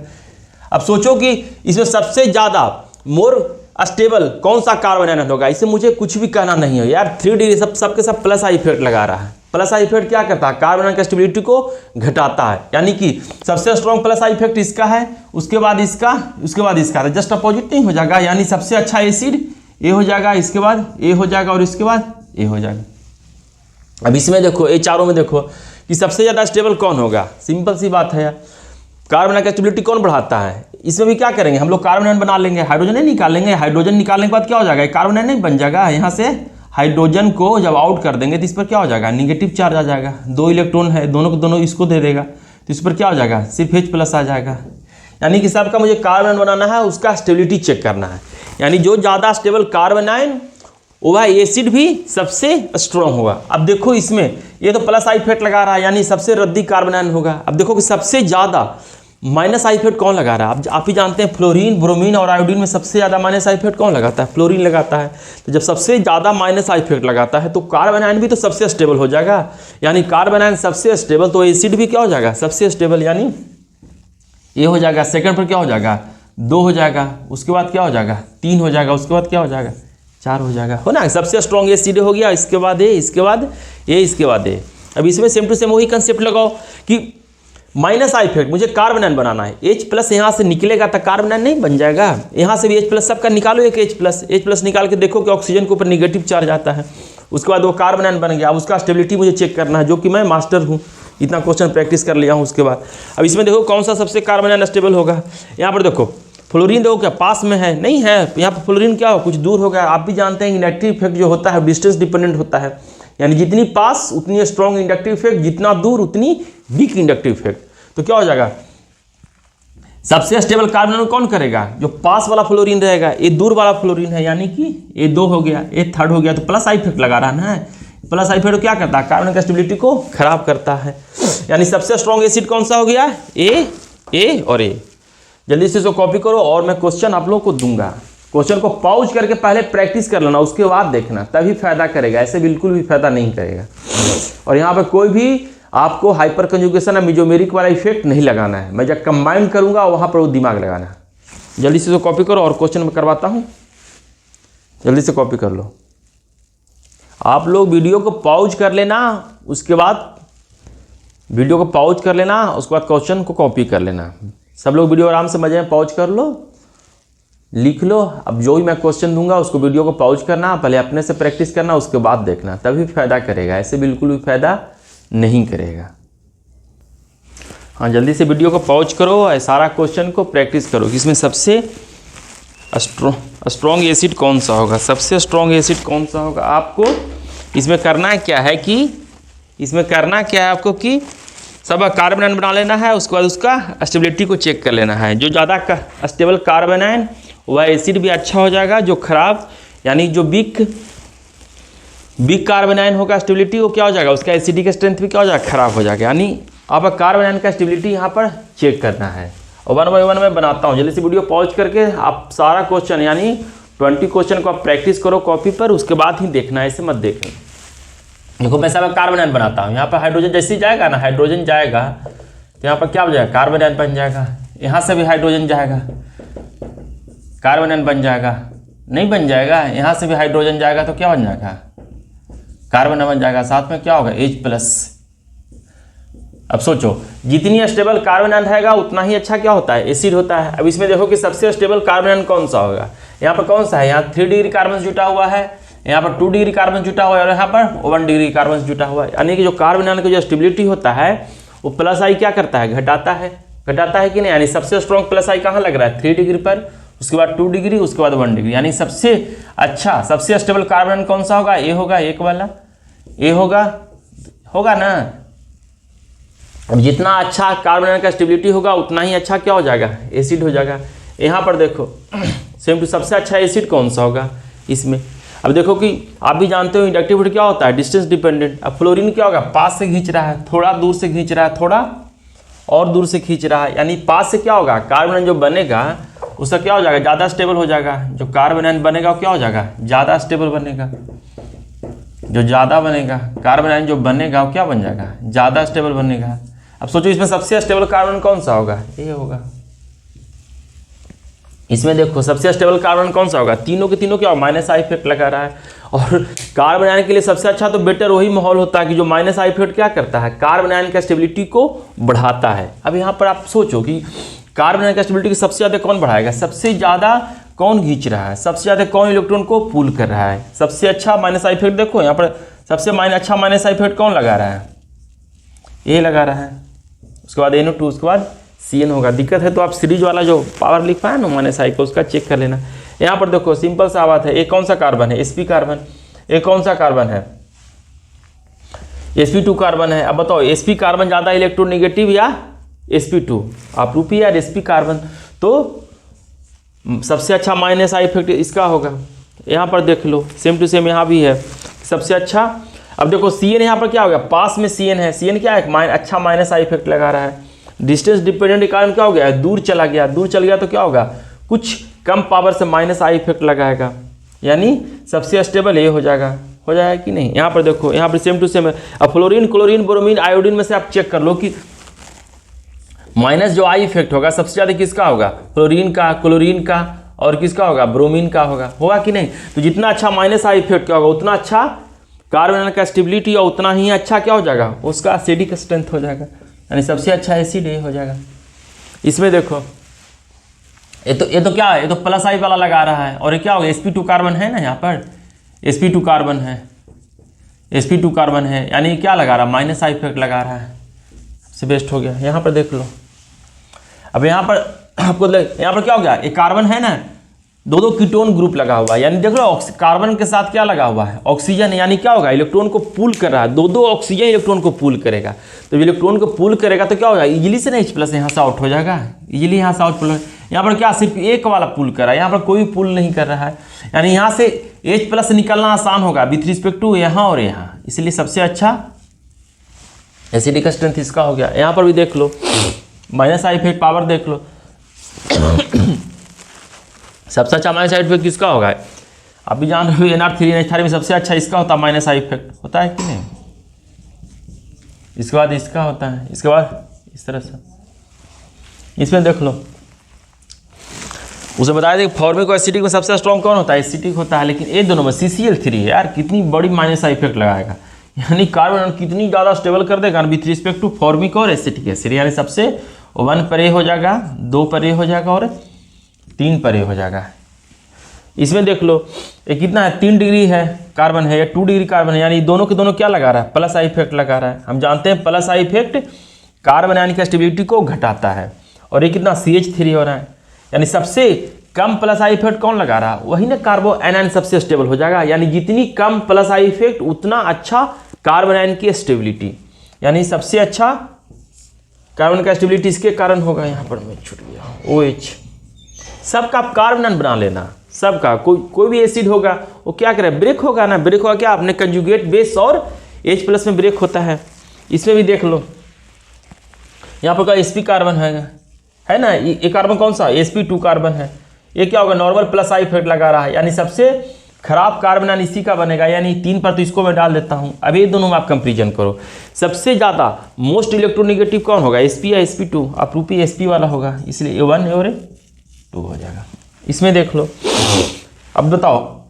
अब सोचो कि इसमें सबसे ज़्यादा मोर स्टेबल कौन सा कार्बन आयन होगा, इसे मुझे कुछ भी कहना नहीं है यार। 3 डिग्री सबके सब प्लस आई इफेक्ट लगा रहा है। प्लस आई इफेक्ट क्या करता है, कार्बन आयन की स्टेबिलिटी को घटाता है, यानी कि सबसे स्ट्रॉन्ग प्लस आई इफेक्ट इसका है, उसके बाद इसका, उसके बाद इसका, जस्ट अपोजिट नहीं हो जाएगा, यानी सबसे अच्छा एसिड ए हो जाएगा, इसके बाद ए हो जाएगा और इसके बाद ए हो जाएगा। अब इसमें देखो ये चारों में देखो कि सबसे ज़्यादा स्टेबल कौन होगा, सिंपल सी बात है यार। कार्बन आयन की स्टेबिलिटी कौन बढ़ाता है, इसमें भी क्या करेंगे हम लोग, कार्बन आयन बना लेंगे, हाइड्रोजन नहीं निकालेंगे। हाइड्रोजन निकालने के बाद क्या हो जाएगा, कार्बन आयन नहीं बन जाएगा। यहाँ से हाइड्रोजन को जब आउट कर देंगे तो इस पर क्या हो जाएगा, निगेटिव चार्ज आ जाएगा। 2 इलेक्ट्रॉन है, दोनों को दोनों इसको दे देगा तो इस पर क्या हो जाएगा, सिर्फ H+ आ जाएगा। यानी कि सबका मुझे कार्बन बनाना है, उसका स्टेबिलिटी चेक करना है। यानी जो ज़्यादा स्टेबल कार्बन आयन वह एसिड भी सबसे स्ट्रॉन्ग होगा। अब देखो इसमें ये तो प्लस आई इफेक्ट लगा रहा है, यानी सबसे रद्दी कार्बन आयन होगा। अब देखो कि सबसे ज़्यादा माइनस आई इफेक्ट कौन लगा रहा है। अब आप ही जानते हैं फ्लोरीन, ब्रोमीन और आयोडीन में सबसे ज़्यादा माइनस आई इफेक्ट कौन लगाता है, फ्लोरीन लगाता है। तो जब सबसे ज़्यादा माइनस आई इफेक्ट लगाता है तो कार्बन आयन भी तो सबसे स्टेबल हो जाएगा। यानी कार्बन आयन सबसे स्टेबल तो एसिड भी क्या हो जाएगा, सबसे स्टेबल, यानी ये हो जाएगा। सेकंड पर क्या हो जाएगा, 2 हो जाएगा, उसके बाद क्या हो जाएगा, 3 हो जाएगा, उसके बाद क्या हो जाएगा, 4 हो जाएगा, हो ना। सबसे स्ट्रॉन्ग एसिड हो गया, इसके बाद ए, इसके बाद ए, इसके बाद ए। अब इसमें सेम टू सेम वही कंसेप्ट लगाओ कि माइनस आई इफेक्ट मुझे कार्बन आयन बनाना है, H+ यहाँ से निकलेगा तो कार्बन आयन नहीं बन जाएगा। यहाँ से भी H+ सबका निकालो एक H+ निकाल के देखो कि ऑक्सीजन के ऊपर निगेटिव चार्ज आता है, उसके बाद वो कार्बन आयन बन गया। अब उसका स्टेबिलिटी मुझे चेक करना है, जो कि मैं मास्टर हूँ, इतना क्वेश्चन प्रैक्टिस कर लिया हूँ। उसके बाद अब इसमें देखो कौन सा सबसे कार्बन आयन स्टेबल होगा। यहाँ पर देखो फ्लोरीन देखो क्या पास में है, नहीं है, यहाँ पर फ्लोरीन क्या हो, कुछ दूर हो गया। आप भी जानते हैं इंडक्टिव इफेक्ट जो होता है डिस्टेंस डिपेंडेंट होता है, यानी जितनी पास उतनी स्ट्रॉन्ग इंडक्टिव इफेक्ट, जितना दूर उतनी वीक इंडक्टिव इफेक्ट। तो क्या हो जाएगा, सबसे स्टेबल कार्बन आयन कौन करेगा, जो पास वाला फ्लोरीन रहेगा। ये दूर वाला फ्लोरीन है, यानी कि ये 2 हो गया, ये 3rd हो गया। तो प्लस आई इफेक्ट लगा रहा है, प्लस आई इफेक्ट क्या करता है, कार्बन की स्टेबिलिटी को खराब करता है। यानी सबसे स्ट्रॉन्ग एसिड कौन सा हो गया, ए और ए। जल्दी से इसको कॉपी करो और मैं क्वेश्चन आप लोगों को दूंगा। क्वेश्चन को पॉज करके पहले प्रैक्टिस कर लेना, उसके बाद देखना, तभी फायदा करेगा, ऐसे बिल्कुल भी फायदा नहीं करेगा। और यहाँ पर कोई भी आपको हाइपर कंजुगेशन या मेजोमेरिक वाला इफेक्ट नहीं लगाना है, मैं जब कंबाइन करूँगा वहाँ पर वो दिमाग लगाना है। जल्दी से इसको कॉपी करो और क्वेश्चन में करवाता हूँ, जल्दी से कॉपी कर लो। आप लोग वीडियो को पॉज कर लेना, उसके बाद वीडियो को पॉज कर लेना, उसके बाद क्वेश्चन को कॉपी कर लेना। सब लोग वीडियो आराम से मजे में पॉज कर लो, लिख लो। अब जो भी मैं क्वेश्चन दूंगा उसको वीडियो को पॉज करना, पहले अपने से प्रैक्टिस करना, उसके बाद देखना, तभी फायदा करेगा, ऐसे बिल्कुल भी फायदा नहीं करेगा। हाँ, जल्दी से वीडियो को पॉज करो, सारा क्वेश्चन को प्रैक्टिस करो कि इसमें सबसे स्ट्रॉन्ग एसिड कौन सा होगा, सबसे स्ट्रॉन्ग एसिड कौन सा होगा। आपको इसमें करना क्या है कि आपको कि सब कार्बन आयन बना लेना है, उसके बाद उसका स्टेबिलिटी को चेक कर लेना है। जो ज़्यादा स्टेबल कार्बन आयन वह एसिड भी अच्छा हो जाएगा, जो खराब यानी जो वीक कार्बन आयन होगा स्टेबिलिटी वो क्या हो जाएगा, उसका एसिडिक स्ट्रेंथ भी क्या हो जाएगा, खराब हो जाएगा। यानी आप कार्बन आयन का स्टेबिलिटी यहाँ पर चेक करना है। और 1 बाय 1 मैं बनाता हूँ, जल्दी से वीडियो पॉज करके आप सारा क्वेश्चन यानी 20 क्वेश्चन को आप प्रैक्टिस करो कॉपी पर, उसके बाद ही देखना, ऐसे मत देखना। देखो मैं सब कार्बन आयन बनाता हूँ, यहाँ पर हाइड्रोजन जैसे ही जाएगा ना, हाइड्रोजन जाएगा तो यहाँ पर क्या हो जाएगा, कार्बन आयन बन जाएगा। यहाँ से भी हाइड्रोजन जाएगा, कार्बन आयन बन जाएगा, नहीं बन जाएगा। यहाँ से भी हाइड्रोजन जाएगा तो क्या बन जाएगा, कार्बन बन जाएगा, साथ में क्या होगा, H+। अब सोचो जितनी स्टेबल कार्बन आयन रहेगा उतना ही अच्छा क्या होता है, एसिड होता है। अब इसमें देखो कि सबसे स्टेबल कार्बन आयन कौन सा होगा, यहाँ पर कौन सा है, यहाँ 3 डिग्री कार्बन जुटा हुआ है, यहाँ पर 2 डिग्री कार्बन जुटा हुआ है और यहाँ पर 1 डिग्री कार्बन जुटा हुआ है। यानी कि जो कार्बन आयन की जो स्टेबिलिटी होता है वो प्लस आई क्या करता है, घटाता है कि नहीं। यानी सबसे स्ट्रॉन्ग प्लस आई कहाँ लग रहा है, 3 डिग्री पर, उसके बाद 2 डिग्री, उसके बाद 1 डिग्री। यानी सबसे अच्छा सबसे स्टेबल कार्बन कौन सा होगा, ए होगा, एक वाला ए होगा ना। अब जितना अच्छा कार्बन आयन का स्टेबिलिटी होगा उतना ही अच्छा क्या हो जाएगा, एसिड हो जाएगा। यहाँ पर देखो सेम टू सबसे अच्छा एसिड कौन सा होगा इसमें। अब देखो कि आप भी जानते हो इंडक्टिविटी क्या होता है, डिस्टेंस डिपेंडेंट। अब फ्लोरीन क्या होगा, पास से खींच रहा है, थोड़ा दूर से खींच रहा है, थोड़ा और दूर से खींच रहा है। यानी पास से क्या होगा, कार्बन जो बनेगा उसका क्या हो जाएगा, ज़्यादा स्टेबल हो जाएगा। जो कार्बन आयन बनेगा वो क्या हो जाएगा, ज़्यादा स्टेबल बनेगा। जो ज़्यादा बनेगा कार्बन आयन जो बनेगा वो क्या बन जाएगा, ज़्यादा स्टेबल बनेगा। अब सोचो इसमें सबसे स्टेबल कार्बन कौन सा होगा, ये होगा। इसमें देखो सबसे स्टेबल कार्बन कौन सा होगा, तीनों के तीनों क्या होगा, माइनस आई इफेक्ट लगा रहा है। और कार्बन आयन के लिए सबसे अच्छा तो बेटर वही माहौल होता है कि जो माइनस आई इफेक्ट क्या करता है, कार्बन आयन का स्टेबिलिटी को बढ़ाता है। अब यहाँ पर आप सोचो कि कार्बन आयन का स्टेबिलिटी को सबसे ज़्यादा कौन बढ़ाएगा, सबसे ज़्यादा कौन खींच रहा है, सबसे ज़्यादा कौन इलेक्ट्रॉन को पुल कर रहा है। सबसे अच्छा माइनस आई इफेक्ट देखो यहाँ पर सबसे अच्छा माइनस आई इफेक्ट कौन लगा रहा है, ये लगा रहा है। उसके बाद NO2, उसके बाद CN होगा। दिक्कत है तो आप सीरीज वाला जो पावर लिख पाए ना माइनस आई को, उसका चेक कर लेना। यहाँ पर देखो सिंपल सा बात है, एक कौन सा कार्बन है, sp कार्बन। एक कौन सा कार्बन है, sp2 कार्बन है। अब बताओ sp कार्बन ज़्यादा इलेक्ट्रोनेगेटिव या sp2, आप रूपी या sp कार्बन, तो सबसे अच्छा माइनस आई इफेक्ट इसका होगा। यहाँ पर देख लो सेम टू सेम यहाँ भी है सबसे अच्छा। अब देखो CN यहाँ पर क्या हो गया, पास में CN है, CN क्या है, अच्छा माइनस आई इफेक्ट लगा रहा है। डिस्टेंस डिपेंडेंट के कारण क्या हो गया, दूर चला गया, दूर चल गया तो क्या होगा, कुछ कम पावर से माइनस आई इफेक्ट लगाएगा, यानी सबसे स्टेबल ये हो जाएगा कि नहीं। यहाँ पर देखो यहाँ पर सेम टू सेम है। अब फ्लोरीन, क्लोरीन, ब्रोमीन, आयोडीन में से आप चेक कर लो कि माइनस जो आई इफेक्ट होगा सबसे ज़्यादा किसका होगा, फ्लोरीन का, क्लोरीन का और किसका होगा, ब्रोमीन का होगा कि नहीं। तो जितना अच्छा माइनस आई इफेक्ट क्या होगा उतना अच्छा कार्बन का स्टेबिलिटी और उतना ही अच्छा क्या हो जाएगा, उसका एसिडिक स्ट्रेंथ हो जाएगा, यानी सबसे अच्छा एसिड ये हो जाएगा। इसमें देखो ये तो क्या है, ये तो प्लस आई वाला लगा रहा है। और ये क्या होगा, sp2 कार्बन है ना, यहाँ पर sp2 कार्बन है, sp2 कार्बन है, यानी क्या लगा रहा है, माइनस आई इफेक्ट लगा रहा है, सबसे बेस्ट हो गया। यहाँ पर देख लो, अब यहाँ पर आपको यहाँ पर क्या हो गया, एक कार्बन है ना, दो कीटोन ग्रुप लगा हुआ है, यानी देख लो कार्बन के साथ क्या लगा हुआ है, ऑक्सीजन, यानी क्या होगा, इलेक्ट्रॉन को पुल कर रहा है, दो ऑक्सीजन इलेक्ट्रॉन को पुल करेगा। तो इलेक्ट्रॉन को पुल करेगा तो क्या होगा, इजीली से ना H+ यहाँ से आउट हो जाएगा, इजीली यहाँ से आउट। यहाँ पर क्या सिर्फ एक वाला पुल कर रहा है, यहाँ पर कोई पुल नहीं कर रहा है, यानी यहाँ से H+ निकलना आसान होगा विथ रिस्पेक्ट टू यहाँ और यहाँ, इसलिए सबसे अच्छा एसिडिक स्ट्रेंथ इसका हो गया। यहाँ पर भी देख लो माइनस आई इफेक्ट पावर देख लो सबसे अच्छा माइनस आई इफेक्ट किसका होगा, आप भी जान रहे हो NR3 NH3 में सबसे अच्छा इसका होता है, माइनस आई इफेक्ट होता है कि नहीं। इसके बाद इसका होता है, इसके बाद इस तरह से। इसमें देख लो उसे बताया था कि फॉर्मिक और एसिडिक में सबसे स्ट्रॉन्ग कौन होता है, एसिडिक होता है, लेकिन ये दोनों में CCl3 है यार, कितनी बड़ी माइनस आई इफेक्ट लगाएगा, यानी कार्बन कितनी ज़्यादा स्टेबल कर देगा विथ रिस्पेक्ट टू फॉर्मिक और एसिटिक एसिड, यानी सबसे 1 पर ए हो जाएगा, 2 पर ए हो जाएगा और 3 पर ए हो जाएगा। इसमें देख लो ये कितना है, 3 डिग्री है कार्बन है या 2 डिग्री कार्बन है, यानी दोनों के दोनों क्या लगा रहा है, प्लस आई इफेक्ट लगा रहा है। हम जानते हैं plus I effect carbon ion की स्टेबिलिटी को घटाता है। और ये कितना CH3 हो रहा है, यानी सबसे कम प्लस आई इफेक्ट कौन लगा रहा है, वही ना कार्बो आयन सबसे स्टेबल हो जाएगा, यानी जितनी कम प्लस आई इफेक्ट उतना अच्छा कार्बन आयन की स्टेबिलिटी, यानी सबसे अच्छा कार्बन का स्टेबिलिटी इसके कारण होगा। यहाँ पर मैं छूट गया OH, सबका आप कार्बन आयन बना लेना, सबका कोई भी एसिड होगा वो क्या करे, ब्रेक होगा ना, ब्रेक होगा क्या, अपने कंजुगेट बेस और H+ में ब्रेक होता है। इसमें भी देख लो यहाँ पर का sp कार्बन है ना, ये कार्बन कौन सा, sp2 कार्बन है, ये क्या होगा, नॉर्मल प्लस आई इफेक्ट लगा रहा है, यानी सबसे खराब कार्बन आयन इसी का बनेगा, यानी 3 पर, तो इसको मैं डाल देता हूँ। अब ये दोनों में आप कंपेरिजन करो, सबसे ज़्यादा मोस्ट इलेक्ट्रोनेगेटिव कौन होगा, sp या sp2, आप रूपी sp वाला होगा, इसलिए A1 और A2 हो जाएगा। इसमें देख लो, अब बताओ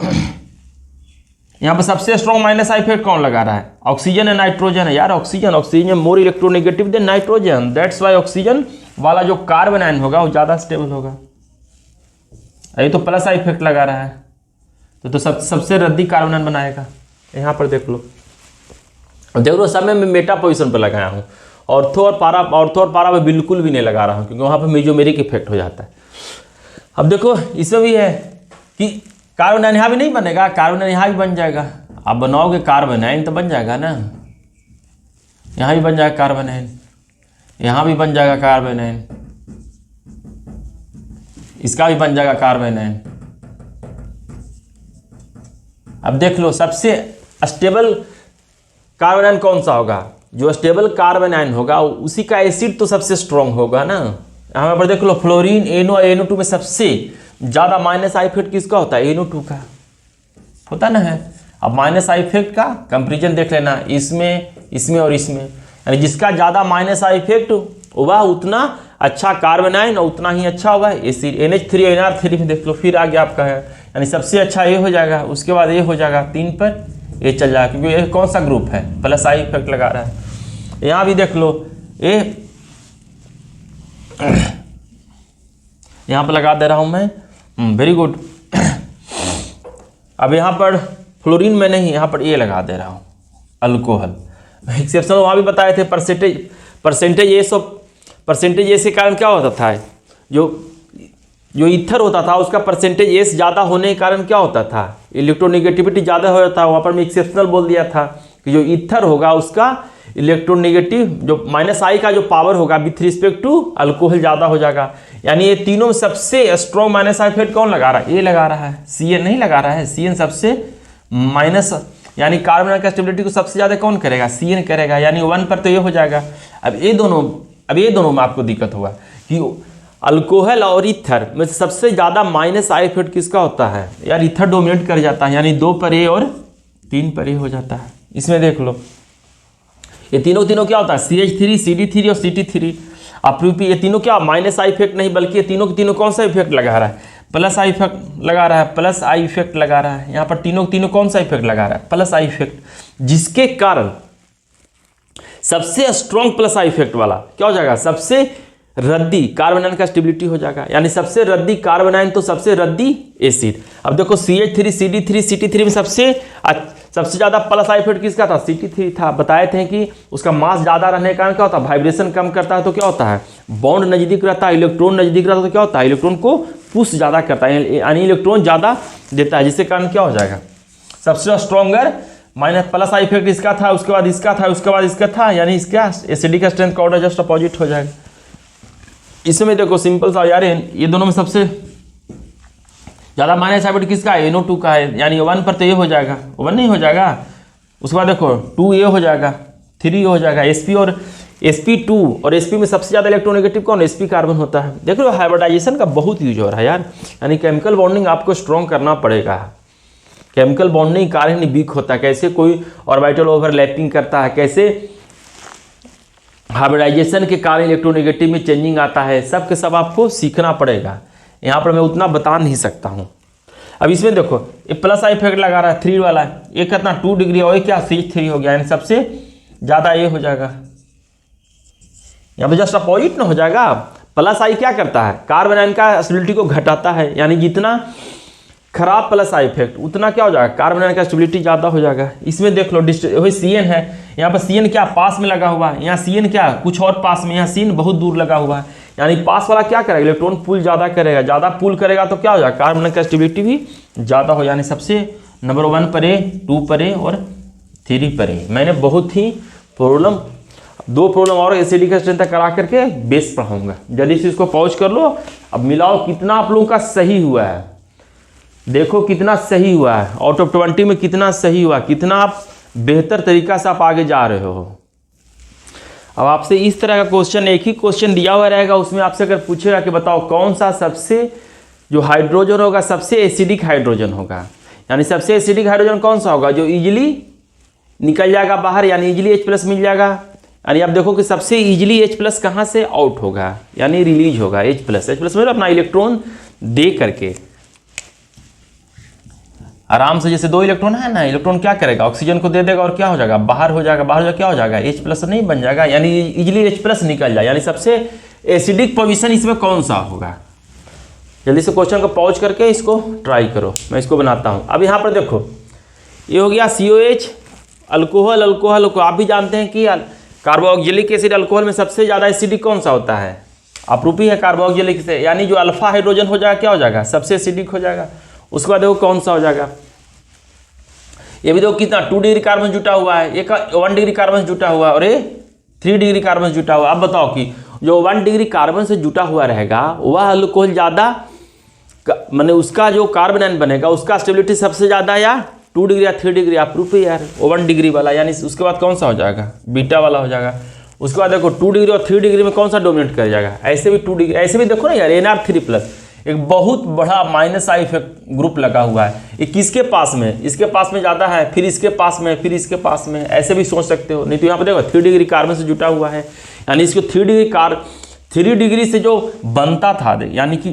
यहाँ पर सबसे स्ट्रॉन्ग माइनस आई इफेक्ट कौन लगा रहा है, ऑक्सीजन है नाइट्रोजन है, यार oxygen more electronegative than nitrogen, that's why oxygen वाला जो कार्बन आयन होगा वो ज़्यादा स्टेबल होगा। ये तो प्लस आई इफेक्ट लगा रहा है, तो सबसे रद्दी कार्बन आयन बनाएगा। यहाँ पर देख लो सब में मैं मेटा पोजीशन पर लगाया हूँ, ऑर्थो और पारा में बिल्कुल भी नहीं लगा रहा हूँ, क्योंकि वहाँ पर मेजोमेरिक इफेक्ट हो जाता है। अब देखो इसमें भी है कि कार्बन आयन यहाँ भी नहीं बनेगा, कार्बन आयन यहाँ भी बन जाएगा, आप बनाओगे कार्बन आयन तो बन जाएगा ना, यहाँ भी बन जाएगा कार्बन आयन, यहाँ भी बन जाएगा कार्बन आयन, इसका भी बन जाएगा कार्बन आयन। अब देख लो सबसे स्टेबल कार्बन आयन कौन सा होगा, जो स्टेबल कार्बन आयन होगा उसी का एसिड तो सबसे स्ट्रॉन्ग होगा ना, यहाँ पर देख लो फ्लोरीन NO और NO2 में सबसे ज़्यादा माइनस आई इफेक्ट किसका होता है? NO2 का होता ना है। अब माइनस आई इफेक्ट का कंपेरिजन देख लेना, इसमें और इसमें, यानी जिसका ज़्यादा माइनस आई इफेक्ट वह उतना अच्छा कार्बन आयन और उतना ही अच्छा हुआ एसिड। NH3 और NR3 में देख लो फिर आगे आपका है, यानी सबसे अच्छा ये हो जाएगा, उसके बाद ये हो जाएगा, 3 पर ये चल जाएगा क्योंकि ये कौन सा ग्रुप है? प्लस आई इफेक्ट लगा रहा है। यहाँ भी देख लो ये यहाँ पर लगा दे रहा हूँ मैं, वेरी गुड। अब यहाँ पर फ्लोरीन में नहीं, यहाँ पर ये लगा दे रहा हूँ अल्कोहल। एक्सेप्शन वहाँ भी बताए थे, परसेंटेज ए से कारण क्या होता था? जो ईथर होता था उसका परसेंटेज एस ज़्यादा होने के कारण क्या होता था? इलेक्ट्रोनेगेटिविटी ज़्यादा हो जाता है। वहाँ पर मैं एक्सेप्शनल बोल दिया था कि जो ईथर होगा उसका इलेक्ट्रोनेगेटिव जो माइनस आई का जो पावर होगा विथ रिस्पेक्ट टू अल्कोहल ज़्यादा हो जाएगा। यानी ये तीनों में सबसे स्ट्रॉन्ग माइनस आई इफेक्ट कौन लगा रहा है? ये लगा रहा है, CN नहीं लगा रहा है। CN सबसे माइनस, यानी कार्बन का स्टेबिलिटी को सबसे ज़्यादा कौन करेगा? CN करेगा, यानी 1 पर तो ये हो जाएगा। अब ये दोनों में आपको दिक्कत होगा कि अल्कोहल और ईथर में सबसे ज़्यादा माइनस आई इफेक्ट किसका होता है? यार ईथर डोमिनेट कर जाता है, यानी 2 पर ए और 3 पर ए हो जाता है। इसमें देख लो ये तीनों क्या होता है? CH3 CD3 और CT3। आप ये तीनों क्या माइनस आई इफेक्ट नहीं, बल्कि ये तीनों कौन सा इफेक्ट लगा रहा है? प्लस आई इफेक्ट लगा रहा है, प्लस आई इफेक्ट लगा रहा है। यहाँ पर तीनों कौन सा इफेक्ट लगा रहा है? प्लस आई इफेक्ट, जिसके कारण सबसे स्ट्रॉन्ग प्लस आई इफेक्ट वाला क्या हो जाएगा? सबसे रद्दी कार्बन आयन का स्टेबिलिटी हो जाएगा, यानी सबसे रद्दी कार्बन आयन तो सबसे रद्दी एसिड। अब देखो CH3 CD3 CT3 में सबसे ज़्यादा प्लस आई इफेक्ट किसका था? CT3 था। बताए थे कि उसका मास ज़्यादा रहने के कारण क्या होता है? वाइब्रेशन कम करता है तो क्या होता है? बॉन्ड नज़दीक रहता है, इलेक्ट्रॉन नज़दीक रहता है तो क्या होता है? इलेक्ट्रॉन को पुश ज़्यादा करता है, यानी इलेक्ट्रॉन ज़्यादा देता है, जिसके कारण क्या हो जाएगा? सबसे stronger minus plus I effect इसका था, उसके बाद इसका था, उसके बाद इसका था, यानी इसका एसिडिक स्ट्रेंथ का ऑर्डर जस्ट अपोजिट हो जाएगा। इसमें देखो सिंपल सा यार, ये दोनों में सबसे ज़्यादा माइनस आई इफेक्ट किसका है? NO2 का है, यानी 1 पर तो ये हो जाएगा, 1 नहीं हो जाएगा। उसके बाद देखो 2 ये हो जाएगा, 3 हो जाएगा। SP और sp2 और sp में सबसे ज़्यादा इलेक्ट्रोनेगेटिव कौन? sp कार्बन होता है। देख लो हाइब्रिडाइजेशन का बहुत यूज हो रहा है यार, यानी केमिकल बॉन्डिंग आपको स्ट्रॉन्ग करना पड़ेगा। केमिकल बॉन्डिंग कारण ही वीक होता है, कैसे कोई ऑर्बिटल ओवरलैपिंग करता है, कैसे हाइब्रिडाइजेशन के कारण इलेक्ट्रोनेगेटिव में चेंजिंग आता है, सब के सब आपको सीखना पड़ेगा। यहाँ पर मैं उतना बता नहीं सकता हूँ। अब इसमें देखो ये प्लस आई इफेक्ट लगा रहा है 3 वाला, ये कितना 2 डिग्री और ये क्या CH3 हो गया, यानी सबसे ज़्यादा ये हो जाएगा। यहाँ पर जस्ट अपोजिट ना हो जाएगा। प्लस आई क्या करता है? कार्बन आयन का स्टेबिलिटी को घटाता है, यानी जितना खराब प्लस आई इफेक्ट उतना क्या हो जाएगा? कार्बन आयन का स्टेबिलिटी ज़्यादा हो जाएगा। इसमें देख लो वही CN है, यहाँ पर CN क्या पास में लगा हुआ है, यहाँ CN क्या कुछ और पास में, यहाँ CN बहुत दूर लगा हुआ है, यानी पास वाला क्या करेगा? इलेक्ट्रॉन पुल ज़्यादा करेगा, ज़्यादा पुल करेगा तो क्या हो जाएगा? कार्बन आयन का स्टेबिलिटी भी ज़्यादा हो, यानी सबसे नंबर 1 पर ए, 2 पर ए और 3 पर ए। मैंने बहुत ही 2 प्रॉब्लम और एसिडिक स्ट्रेंथ करा करके बेस पढ़ाऊँगा। जल्दी से इसको पॉज कर लो। अब मिलाओ कितना आप लोगों का सही हुआ है, देखो कितना सही हुआ है, आउट ऑफ 20 में कितना सही हुआ, कितना आप बेहतर तरीका से आप आगे जा रहे हो। अब आपसे इस तरह का क्वेश्चन, एक ही क्वेश्चन दिया हुआ रहेगा, उसमें आपसे अगर पूछेगा कि बताओ कौन सा सबसे जो हाइड्रोजन होगा सबसे एसिडिक हाइड्रोजन होगा, यानी सबसे एसिडिक हाइड्रोजन कौन सा होगा? जो इजीली निकल जाएगा बाहर, यानी इजीली H+ मिल जाएगा। यानी आप देखो कि सबसे इजीली H+ कहाँ से आउट होगा, यानी रिलीज होगा H+। मतलब अपना इलेक्ट्रॉन दे करके आराम से, जैसे 2 इलेक्ट्रॉन है ना, इलेक्ट्रॉन क्या करेगा? ऑक्सीजन को दे देगा और क्या हो जाएगा? बाहर हो जाएगा, बाहर क्या हो जाएगा? H+ नहीं बन जाएगा, यानी इजीली H+ निकल जाए। यानी सबसे एसिडिक पोजीशन इसमें कौन सा होगा? जल्दी से क्वेश्चन को पॉज करके इसको ट्राई करो, मैं इसको बनाता हूँ। अब यहाँ पर देखो ये हो गया COH, अल्कोहल को आप भी जानते हैं कि कार्बोक्सिलिक एसिड अल्कोहल में सबसे ज़्यादा एसिडिक कौन सा होता है? अपरूपी है कार्बोक्सिलिक से, यानी जो अल्फा हाइड्रोजन हो जाएगा क्या हो जाएगा? सबसे एसिडिक हो जाएगा। उसके बाद देखो कौन सा हो जाएगा, ये भी देखो कितना 2 डिग्री कार्बन जुटा हुआ है, एक 1 डिग्री कार्बन जुटा हुआ है और ये 3 डिग्री कार्बन जुटा हुआ है। अब बताओ कि जो 1 डिग्री कार्बन से जुटा हुआ रहेगा वह अल्कोहल ज़्यादा, माने उसका जो कार्बन आयन बनेगा उसका स्टेबिलिटी सबसे ज़्यादा या 2 डिग्री या 3 डिग्री? आप रूप यार 1 डिग्री वाला, यानी उसके बाद कौन सा हो जाएगा? बीटा वाला हो जाएगा। उसके बाद देखो 2 डिग्री और 3 डिग्री में कौन सा डोमिनेट कर जाएगा, ऐसे भी 2 डिग्री, ऐसे भी देखो ना यार NR3+ एक बहुत बड़ा माइनस आई इफेक्ट ग्रुप लगा हुआ है। ये किसके पास में, इसके पास में ज़्यादा है, फिर इसके पास में, फिर इसके पास में, ऐसे भी सोच सकते हो। नहीं तो यहाँ पर देखो 3 डिग्री कार्बन से जुटा हुआ है, यानी इसको 3 डिग्री से जो बनता था, यानी कि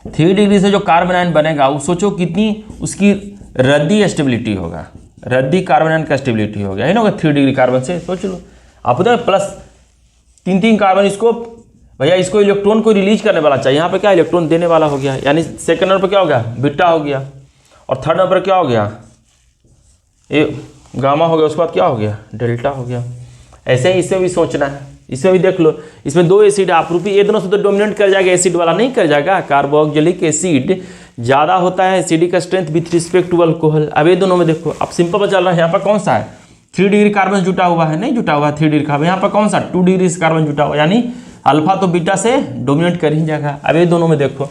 3 डिग्री से जो कार्बन आयन बनेगा वो सोचो कितनी उसकी रद्दी स्टेबिलिटी होगा, रद्दी कार्बन आयन का स्टेबिलिटी हो गया है ना 3 डिग्री कार्बन से। सोच लो आप उधर प्लस 3 कार्बन, इसको भैया इसको इलेक्ट्रॉन को रिलीज करने वाला चाहिए, यहाँ पे क्या इलेक्ट्रॉन देने वाला हो गया, यानी सेकंड नंबर पर क्या हो गया बीटा हो गया, और थर्ड नंबर पर क्या हो गया ये गामा हो गया, उसके बाद क्या हो गया डेल्टा हो गया। ऐसे ही इसमें भी सोचना है, इसमें भी देख लो, इसमें 2 एसिड आपरूपी, ये दोनों से तो डोमिनेट कर जाएगा, एसिड वाला नहीं कर जाएगा। कार्बोक्सिलिक एसिड ज़्यादा होता है acidic strength with respect to alcohol. अब ये दोनों में देखो, अब सिंपल चल रहा है, यहाँ पर कौन सा है 3 डिग्री कार्बन जुटा हुआ है, नहीं जुटा हुआ है 3 डिग्री कार्बन, यहाँ पर कौन सा 2 डिग्री से कार्बन जुटा हुआ, यानी अल्फा तो बीटा से डोमिनेट कर ही जाएगा। अब ये दोनों में देखो,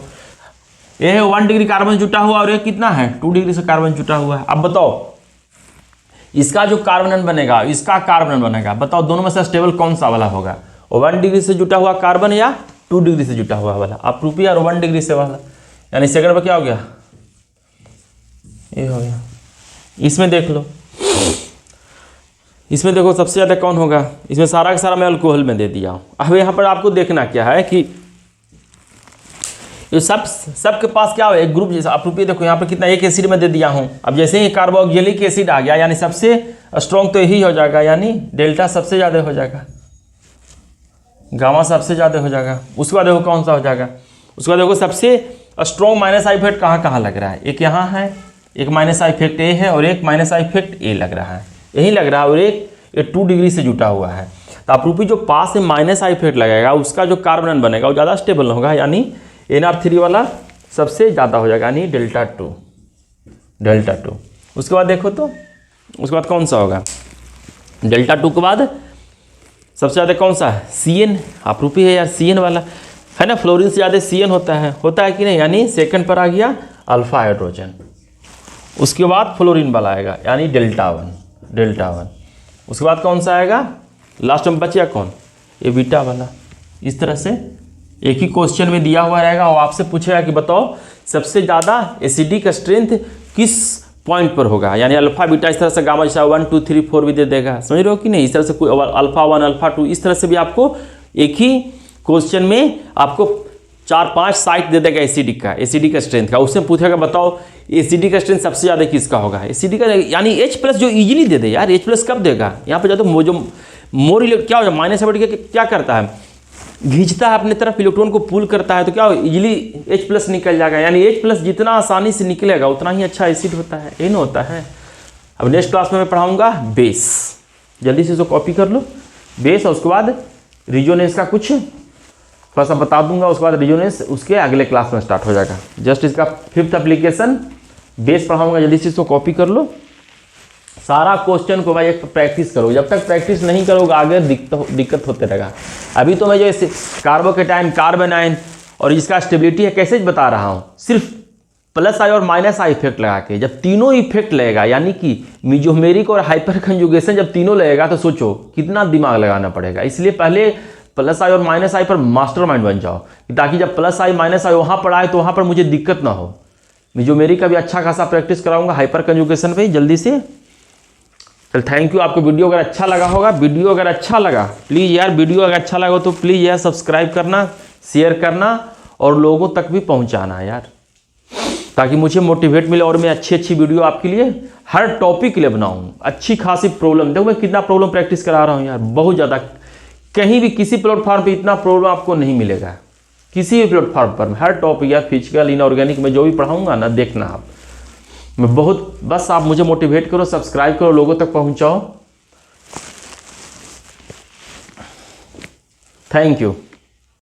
ये है 1 डिग्री कार्बन जुटा हुआ और ये कितना है 2 डिग्री से कार्बन जुटा हुआ है। अब बताओ इसका जो कार्बन बनेगा, इसका कार्बन बनेगा, बताओ दोनों में से स्टेबल कौन सा वाला होगा, 1 डिग्री से जुटा हुआ कार्बन या 2 डिग्री से जुटा हुआ वाला आपरूपी, और 1 डिग्री से वाला, यानी सेकंड पर क्या हो गया ये हो गया। इसमें देख लो, इसमें देखो सबसे ज़्यादा कौन होगा, इसमें सारा का सारा मैं अल्कोहल में दे दिया हूँ। अब यहाँ पर आपको देखना क्या है कि ये सबके पास क्या हो, एक ग्रुप जैसा आपरूपी, देखो यहाँ पर कितना एक एसिड में दे दिया हूँ। अब जैसे ही कार्बोक्सिलिक एसिड आ गया, यानी सबसे स्ट्रॉन्ग तो यही हो जाएगा, यानी डेल्टा सबसे ज़्यादा हो जाएगा, गामा सबसे ज़्यादा हो जाएगा। उसके बाद देखो कौन सा हो जाएगा, उसके बाद देखो सबसे स्ट्रॉन्ग माइनस आई इफेक्ट कहाँ लग रहा है, एक यहाँ है, एक माइनस आई इफेक्ट ए है, और एक माइनस आई इफेक्ट ए लग रहा है, यही लग रहा है, और एक 2 डिग्री से जुटा हुआ है। तो आपरूपी जो पास में माइनस आई इफेक्ट लगेगा, उसका जो कार्बन बनेगा वो ज़्यादा स्टेबल होगा, यानी NR3 वाला सबसे ज़्यादा हो जाएगा, यानी डेल्टा टू। उसके बाद देखो तो उसके बाद कौन सा होगा, डेल्टा 2 के बाद सबसे ज़्यादा कौन सा है CN, आपरूपी है यार CN वाला है ना, फ्लोरीन से ज़्यादा CN होता है कि नहीं, यानी सेकंड पर आ गया अल्फा हाइड्रोजन। उसके बाद फ्लोरीन वाला आएगा, यानी डेल्टा वन। उसके बाद कौन सा आएगा, लास्ट में बचिया कौन, ये बीटा वाला। इस तरह से एक ही क्वेश्चन में दिया हुआ रहेगा और आपसे पूछेगा कि बताओ सबसे ज़्यादा एसिडिक स्ट्रेंथ किस पॉइंट पर होगा, यानी अल्फा बीटा, इस तरह से गामा जैसा 1 2 3 4 भी दे देगा, समझ रहे हो कि नहीं। इस तरह से कोई अल्फा 1 अल्फा 2, इस तरह से भी आपको एक ही क्वेश्चन में आपको 4-5 साइट दे देगा एसिडिक स्ट्रेंथ का। उससे पूछेगा बताओ एसिडिक स्ट्रेंथ सबसे ज़्यादा किसका होगा, एसिडिक का, यानी H+ जो इजीली दे दे यार, H+ कब देगा, यहाँ पर जाते जो मोर क्या हो जाए माइनस के क्या करता है, खींचता है अपने तरफ, इलेक्ट्रॉन को पुल करता है, तो क्या हो इजीली H+ निकल जाएगा, यानी H+ जितना आसानी से निकलेगा उतना ही अच्छा एसिड होता है, ये ना होता है। अब नेक्स्ट क्लास में मैं पढ़ाऊंगा बेस, जल्दी से इसको कॉपी कर लो बेस, और उसके बाद रिजोनेंस का कुछ थोड़ा सा बता दूंगा, उसके बाद रिजोनेंस उसके अगले क्लास में स्टार्ट हो जाएगा। जस्ट इसका 5th एप्लीकेशन बेस पढ़ाऊंगा, जल्दी से इसको कॉपी कर लो। सारा क्वेश्चन को भाई एक प्रैक्टिस करो, जब तक प्रैक्टिस नहीं करोगे आगे दिक्कत होते रहेगा। अभी तो मैं जो कार्बोकेटाइन, कार्बन आयन और इसका स्टेबिलिटी है कैसे बता रहा हूँ, सिर्फ प्लस आई और माइनस आई इफेक्ट लगा के। जब तीनों इफेक्ट लगेगा, यानी कि मिजोमेरिक और हाइपर कंजुगेशन जब तीनों लगेगा, तो सोचो कितना दिमाग लगाना पड़ेगा। इसलिए पहले प्लस आई और माइनस आई पर मास्टरमाइंड बन जाओ, ताकि जब प्लस आई माइनस आई वहाँ पर आए तो वहाँ पर मुझे दिक्कत ना हो। मिजोमेरिक का भी अच्छा खासा प्रैक्टिस कराऊंगा, हाइपर कंजुगेशन पे जल्दी से। चल थैंक यू। आपको वीडियो अगर अच्छा लगा होगा, वीडियो अगर अच्छा लगा प्लीज़ यार, वीडियो अगर अच्छा लगा तो प्लीज़ यार सब्सक्राइब करना, शेयर करना और लोगों तक भी पहुंचाना यार, ताकि मुझे मोटिवेट मिले और मैं अच्छी वीडियो आपके लिए हर टॉपिक के लिए बनाऊं। अच्छी खासी प्रॉब्लम, देखो मैं कितना प्रॉब्लम प्रैक्टिस करा रहा हूँ यार, बहुत ज़्यादा। कहीं भी किसी प्लेटफॉर्म पे इतना प्रॉब्लम आपको नहीं मिलेगा, किसी भी प्लेटफॉर्म पर। हर टॉपिक या फिजिकल इनऑर्गेनिक में जो भी पढ़ाऊंगा ना, देखना आप, मैं बहुत, बस आप मुझे मोटिवेट करो, सब्सक्राइब करो, लोगों तक पहुंचाओ। Thank you.